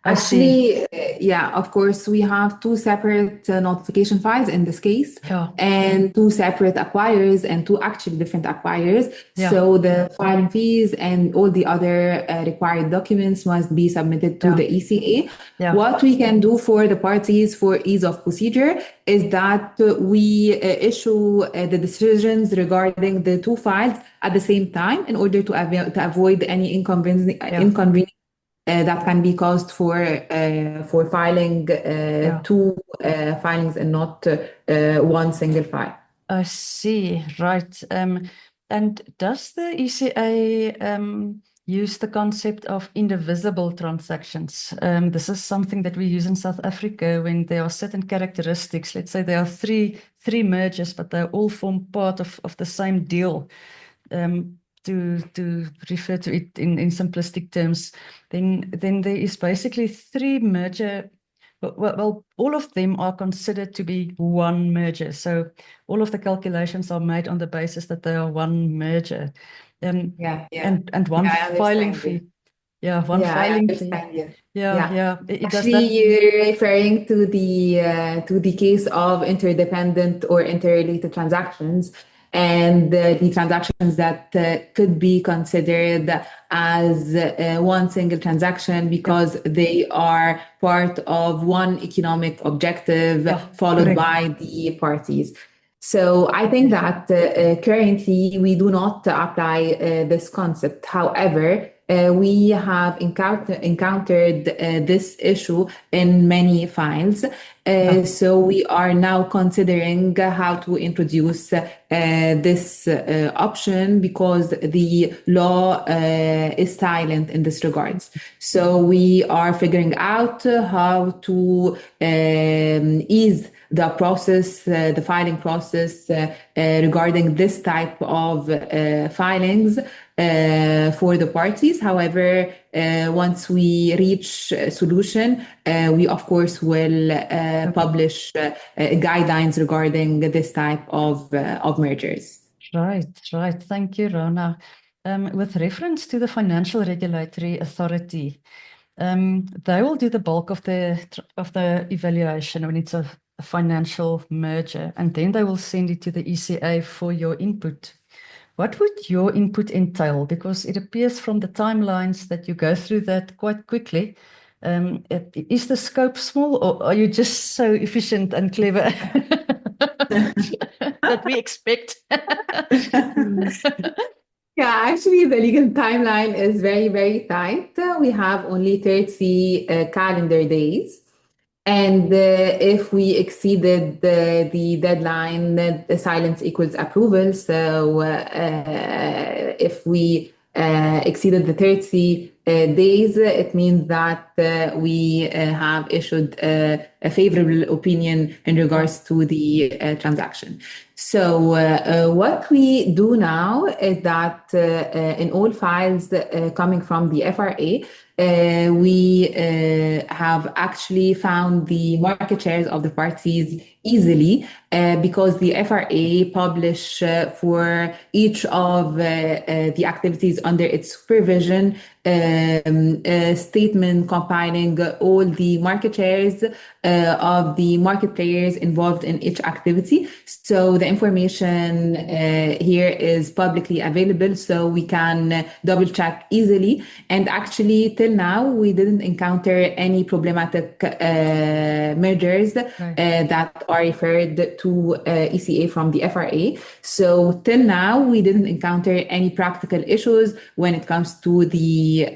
I see. Actually, yeah, of course, we have two separate notification files in this case, Yeah. and two separate acquirers and two actually different acquirers. Yeah. So the filing fees and all the other required documents must be submitted to Yeah. the ECA. Yeah. What we can do for the parties for ease of procedure is that we issue the decisions regarding the two files at the same time in order to avoid any inconvenience that can be caused for filing two filings and not one single file. I see. Right. And does the ECA use the concept of indivisible transactions? This is something that we use in South Africa when there are certain characteristics. Let's say there are three mergers, but they all form part of the same deal. To refer to it in simplistic terms, then there is basically three merger. Well, all of them are considered to be one merger. So all of the calculations are made on the basis that they are one merger. And one Yeah, I filing understand you. fee. Yeah, one Yeah, I filing fee. understand you. Yeah. It does Actually, that. you're referring to the case of interdependent or interrelated transactions, and the transactions that could be considered as one single transaction because they are part of one economic objective followed by the parties. So I think that currently we do not apply this concept. However, we have encountered this issue in many files. So we are now considering how to introduce this option because the law is silent in this regards. So we are figuring out how to ease the process, the filing process regarding this type of filings for the parties. However, once we reach a solution, we of course will publish guidelines regarding this type of mergers. Right. Thank you, Rana. With reference to the Financial Regulatory Authority, they will do the bulk of the evaluation when it's a financial merger, and then they will send it to the ECA for your input. What would your input entail? Because it appears from the timelines that you go through that quite quickly. Is the scope small, or are you just so efficient and clever that we expect? Yeah, actually, the legal timeline is very, very tight. We have only 30 calendar days. And if we exceeded the deadline, the silence equals approval. So if we exceeded the 30 days, it means that we have issued a favorable opinion in regards to the transaction. So what we do now is that in all files coming from the FRA, we have actually found the market shares of the parties easily because the FRA publish for each of the activities under its supervision a statement compiling all the market shares of the market players involved in each activity. So the the information here is publicly available, so we can double check easily. And actually, till now, we didn't encounter any problematic mergers that are referred to ECA from the FRA. So till now, we didn't encounter any practical issues when it comes to the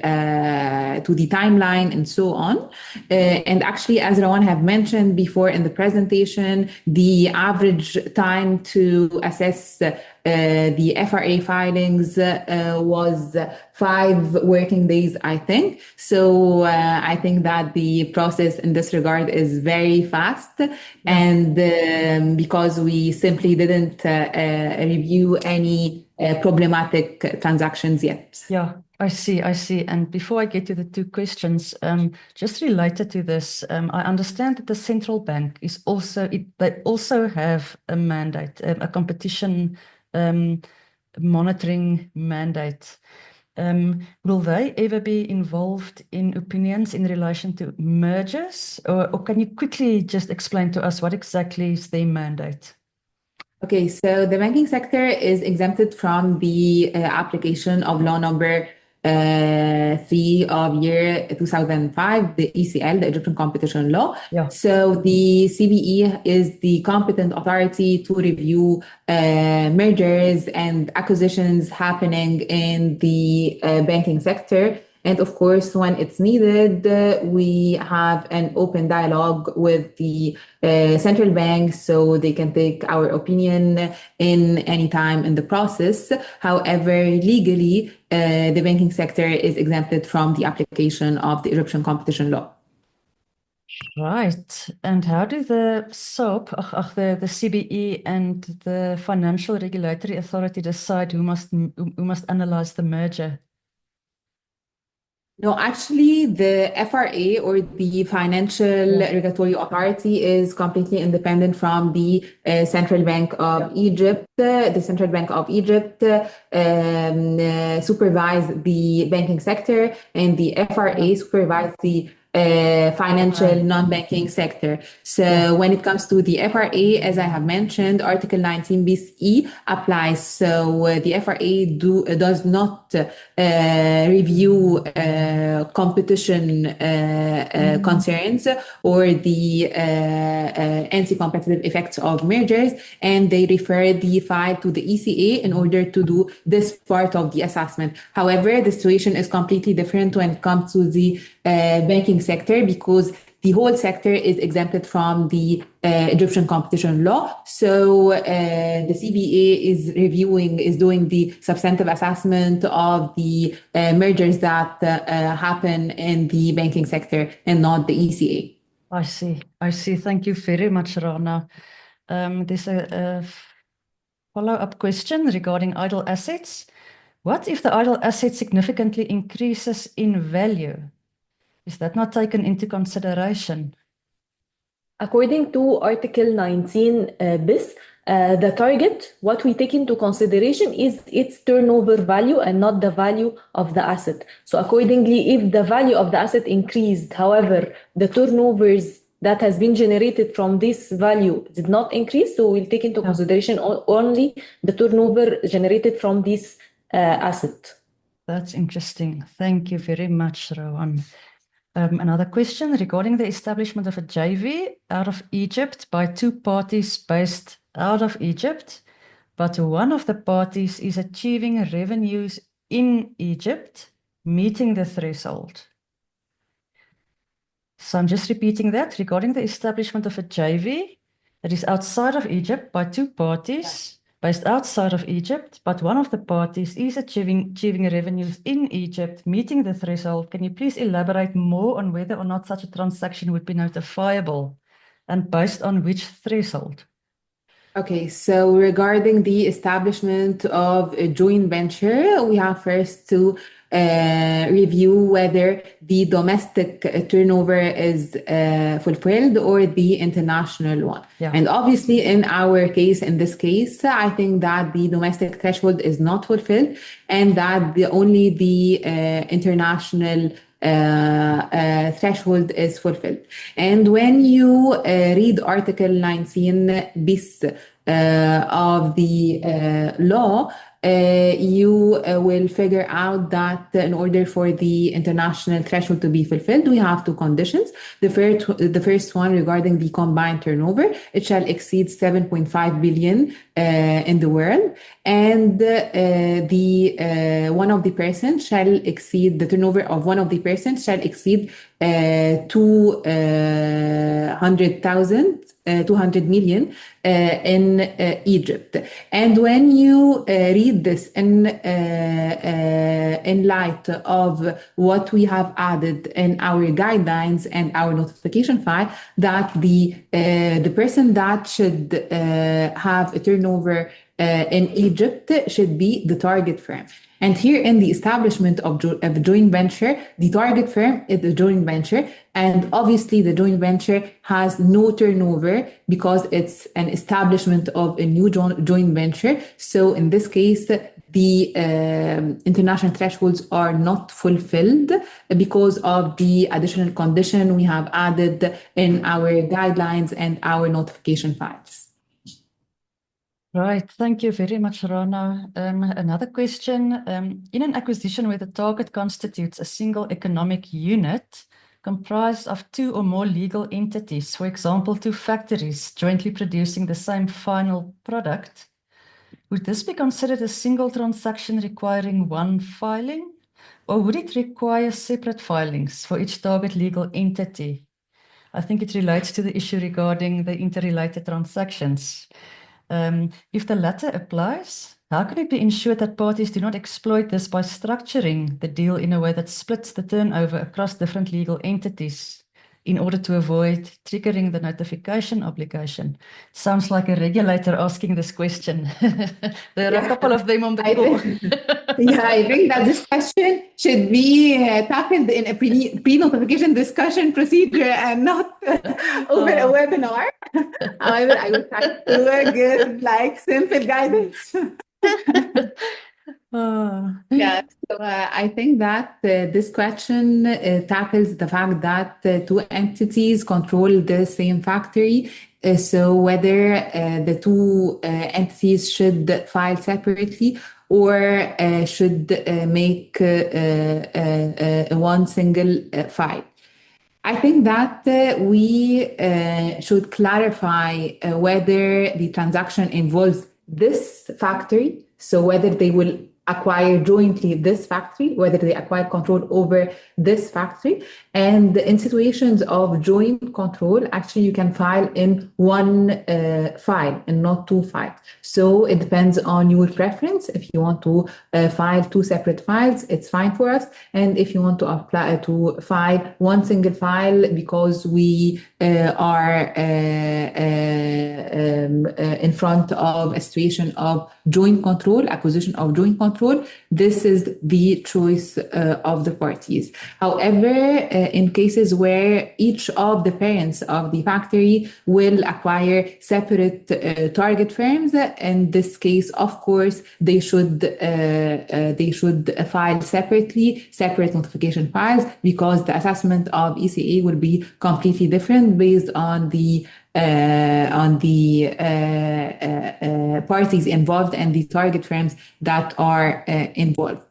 timeline and so on. And actually, as Rawan have mentioned before in the presentation, the average time to assess the FRA filings was 5 working days, I think. So I think that the process in this regard is very fast, and because we simply didn't review any problematic transactions yet. Yeah, I see. And before I get to the 2 questions, just related to this, I understand that the central bank is also, they also have a mandate, a competition monitoring mandate. Will they ever be involved in opinions in relation to mergers? Or can you quickly just explain to us what exactly is their mandate? Okay, so the banking sector is exempted from the application of law number 3 of year 2005, the ECL, the Egyptian Competition Law. Yeah. So the CBE is the competent authority to review mergers and acquisitions happening in the banking sector. And of course, when it's needed, we have an open dialogue with the central bank so they can take our opinion in any time in the process. However, legally, the banking sector is exempted from the application of the Egyptian competition law. Right. And how do the SOAP, the CBE and the Financial Regulatory Authority decide who must analyze the merger? No, actually, the FRA or the Financial Regulatory Authority is completely independent from the Central Bank of Egypt. The Central Bank of Egypt supervises the banking sector, and the FRA supervises the financial non-banking sector. So when it comes to the FRA, as I have mentioned, Article 19 bis E applies. So the FRA does not review competition concerns or the anti-competitive effects of mergers, and they refer the file to the ECA in order to do this part of the assessment. However, the situation is completely different when it comes to the banking sector, because the whole sector is exempted from the Egyptian competition law. So the CBA is doing the substantive assessment of the mergers that happen in the banking sector and not the ECA. I see. Thank you very much, Rana. There's a follow-up question regarding idle assets. What if the idle asset significantly increases in value? Is that not taken into consideration? According to Article 19 bis, the target, what we take into consideration is its turnover value and not the value of the asset. So accordingly, if the value of the asset increased, however, the turnovers that has been generated from this value did not increase, so we'll take into consideration only the turnover generated from this asset. That's interesting. Thank you very much, Rowan. Another question regarding the establishment of a JV out of Egypt by 2 parties based out of Egypt, but one of the parties is achieving revenues in Egypt, meeting the threshold. So I'm just repeating that regarding the establishment of a JV that is outside of Egypt by 2 parties based outside of Egypt, but one of the parties is achieving revenues in Egypt, meeting the threshold. Can you please elaborate more on whether or not such a transaction would be notifiable and based on which threshold? Okay, so regarding the establishment of a joint venture, we have first to review whether the domestic turnover is fulfilled or the international one. Yeah. And obviously, in this case, I think that the domestic threshold is not fulfilled, and that only the international threshold is fulfilled. And when you read Article 19 bis of the law, you will figure out that in order for the international threshold to be fulfilled, we have two conditions. The first one regarding the combined turnover, it shall exceed 7.5 billion in the world, and one of the persons shall exceed the turnover of one of the persons shall exceed 200 million in Egypt. And when you read this in light of what we have added in our guidelines and our notification file, that the person that should have a turnover in Egypt should be the target firm. And here in the establishment of a joint venture, the target firm is the joint venture. And obviously the joint venture has no turnover because it's an establishment of a new joint venture. So in this case, the international thresholds are not fulfilled because of the additional condition we have added in our guidelines and our notification files. Right, thank you very much, Rana. Another question. In an acquisition where the target constitutes a single economic unit comprised of two or more legal entities, for example, two factories jointly producing the same final product, would this be considered a single transaction requiring one filing, or would it require separate filings for each target legal entity? I think it relates to the issue regarding the interrelated transactions. If the latter applies, how can it be ensured that parties do not exploit this by structuring the deal in a way that splits the turnover across different legal entities in order to avoid triggering the notification obligation? It sounds like a regulator asking this question. There are a couple of them on the call. I think that this question should be tackled in a pre-notification discussion procedure and not over a webinar. However, I will try to give simple guidance. So I think that this question tackles the fact that two entities control the same factory. So whether the two entities should file separately or should make one single file. I think that we should clarify whether the transaction involves this factory, so whether they will acquire jointly this factory, whether they acquire control over this factory. And in situations of joint control, actually you can file in one file and not two files. So it depends on your preference. If you want to file two separate files, it's fine for us. And if you want to apply to file one single file because we are in front of a situation of joint control, acquisition of joint control, this is the choice of the parties. However, in cases where each of the parents of the factory will acquire separate target firms, in this case, of course, they should file separately, separate notification files, because the assessment of ECA will be completely different based on the parties involved and the target firms that are involved.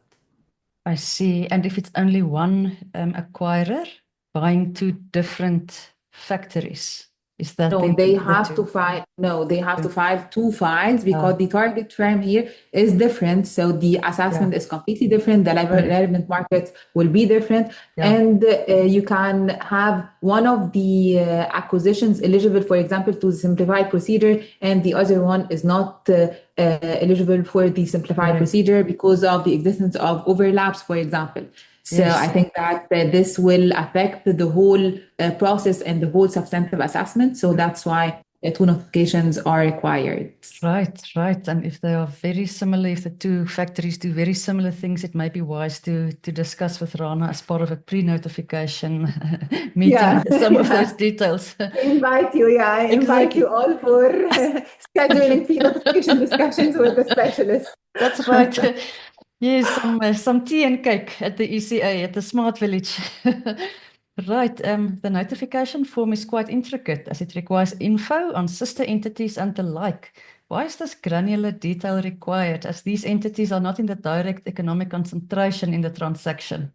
I see. And if it's only one acquirer buying two different factories, is that No, they have to file. No, they have to file two files because the target firm here is different. So the assessment is completely different. The relevant markets will be different, and you can have one of the acquisitions eligible, for example, to the simplified procedure, and the other one is not eligible for the simplified procedure because of the existence of overlaps, for example. So I think that this will affect the whole process and the whole substantive assessment. So that's why two notifications are required. Right. And if they are very similar, if the two factories do very similar things, it may be wise to discuss with Rana as part of a pre-notification meeting some of those details. Invite you all for scheduling pre-notification discussions with the specialist. That's right. Yes, some tea and cake at the ECA at the Smart Village. Right, the notification form is quite intricate as it requires info on sister entities and the like. Why is this granular detail required as these entities are not in the direct economic concentration in the transaction?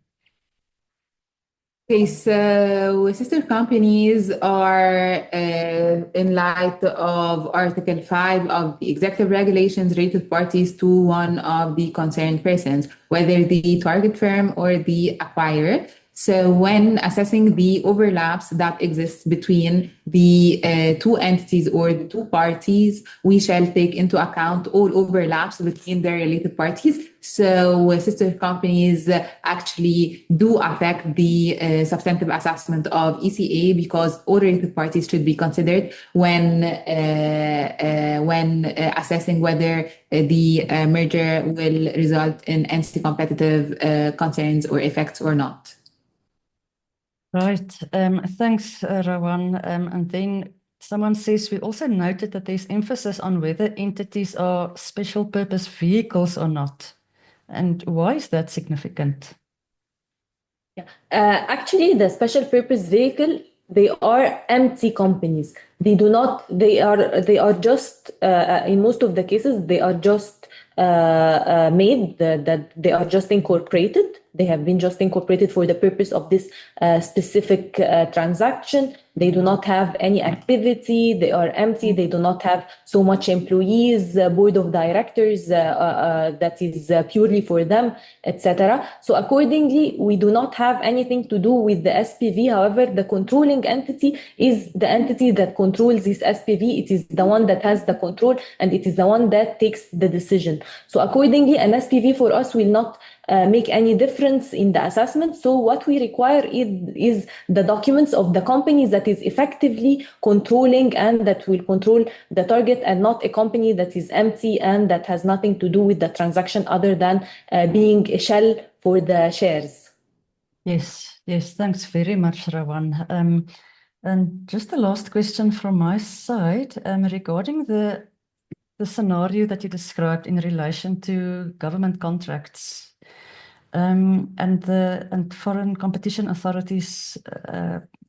Okay, so sister companies are, in light of Article 5 of the executive regulations, related parties to one of the concerned persons, whether the target firm or the acquirer. So when assessing the overlaps that exist between the two entities or the two parties, we shall take into account all overlaps between the related parties. So sister companies actually do affect the substantive assessment of ECA because all related parties should be considered when assessing whether the merger will result in anti-competitive concerns or effects or not. Right. Thanks, Rawan. And then someone says we also noted that there's emphasis on whether entities are special purpose vehicles or not. And why is that significant? Actually, the special purpose vehicle, they are empty companies. They are just, in most of the cases, they are just made that they are just incorporated. They have been just incorporated for the purpose of this specific transaction. They do not have any activity. They are empty. They do not have so much employees, board of directors that is purely for them, etc. So accordingly, we do not have anything to do with the SPV. However, the controlling entity is the entity that controls this SPV. It is the one that has the control and it is the one that takes the decision. So accordingly, an SPV for us will not make any difference in the assessment. So what we require is the documents of the companies that is effectively controlling and that will control the target, and not a company that is empty and that has nothing to do with the transaction other than being a shell for the shares. Yes, thanks very much, Rawan. And just the last question from my side regarding the scenario that you described in relation to government contracts. And foreign competition authorities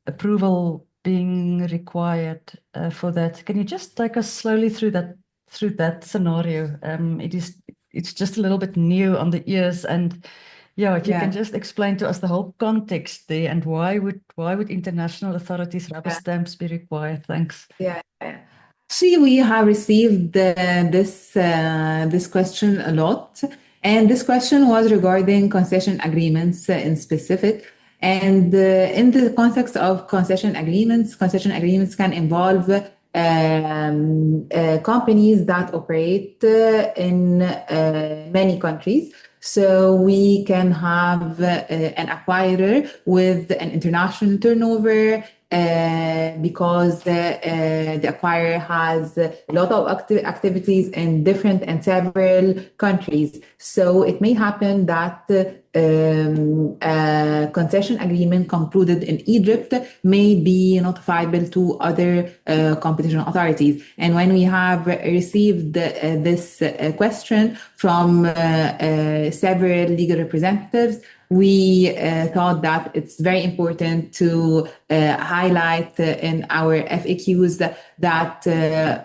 approval being required for that. Can you just take us slowly through that scenario? It's just a little bit new on the ears, and if you can just explain to us the whole context there and why would international authorities rubber stamps be required? Thanks. Yeah. See, we have received this question a lot. And this question was regarding concession agreements in specific. And in the context of concession agreements can involve companies that operate in many countries. So we can have an acquirer with an international turnover because the acquirer has a lot of activities in different and several countries. So it may happen that a concession agreement concluded in Egypt may be notifiable to other competition authorities. And when we have received this question from several legal representatives, we thought that it's very important to highlight in our FAQs that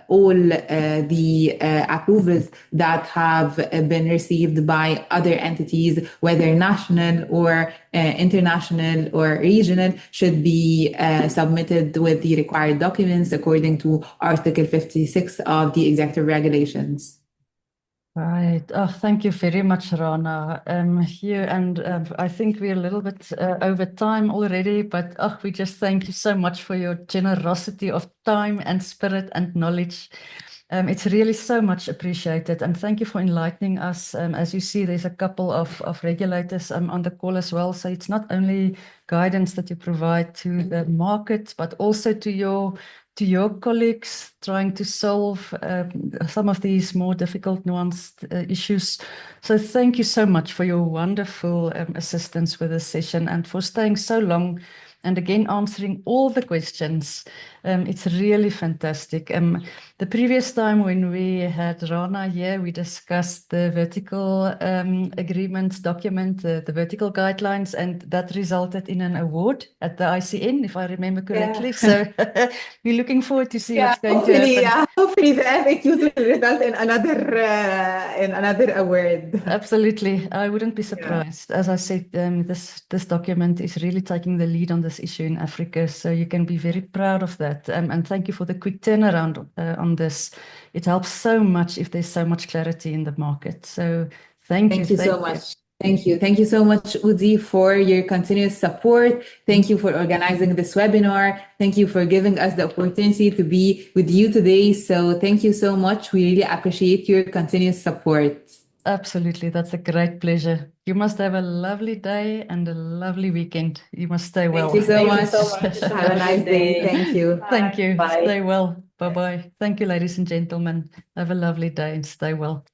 all the approvals that have been received by other entities, whether national or international or regional, should be submitted with the required documents according to Article 56 of the executive regulations. Right. Oh, thank you very much, Rana. I think we're a little bit over time already, but we just thank you so much for your generosity of time and spirit and knowledge. It's really so much appreciated, and thank you for enlightening us. As you see, there's a couple of regulators on the call as well, so it's not only guidance that you provide to the market, but also to your colleagues trying to solve some of these more difficult, nuanced issues. So thank you so much for your wonderful assistance with this session and for staying so long and again answering all the questions. It's really fantastic. The previous time when we had Rana here, we discussed the vertical agreement document, the vertical guidelines, and that resulted in an award at the ICN, if I remember correctly. So we're looking forward to see what's going to happen. Hopefully the FAQs will result in another award. Absolutely. I wouldn't be surprised. As I said, this document is really taking the lead on this issue in Africa. So you can be very proud of that. And thank you for the quick turnaround on this. It helps so much if there's so much clarity in the market. So thank you. Thank you so much. Thank you. Thank you so much, Udi, for your continuous support. Thank you for organizing this webinar. Thank you for giving us the opportunity to be with you today. So thank you so much. We really appreciate your continuous support. Absolutely. That's a great pleasure. You must have a lovely day and a lovely weekend. You must stay well. Thank you so Thank you much. so much. Have a nice day. Thank you. Thank you. Bye. Stay well. Bye-bye. Thank you, ladies and gentlemen. Have a lovely day and stay well.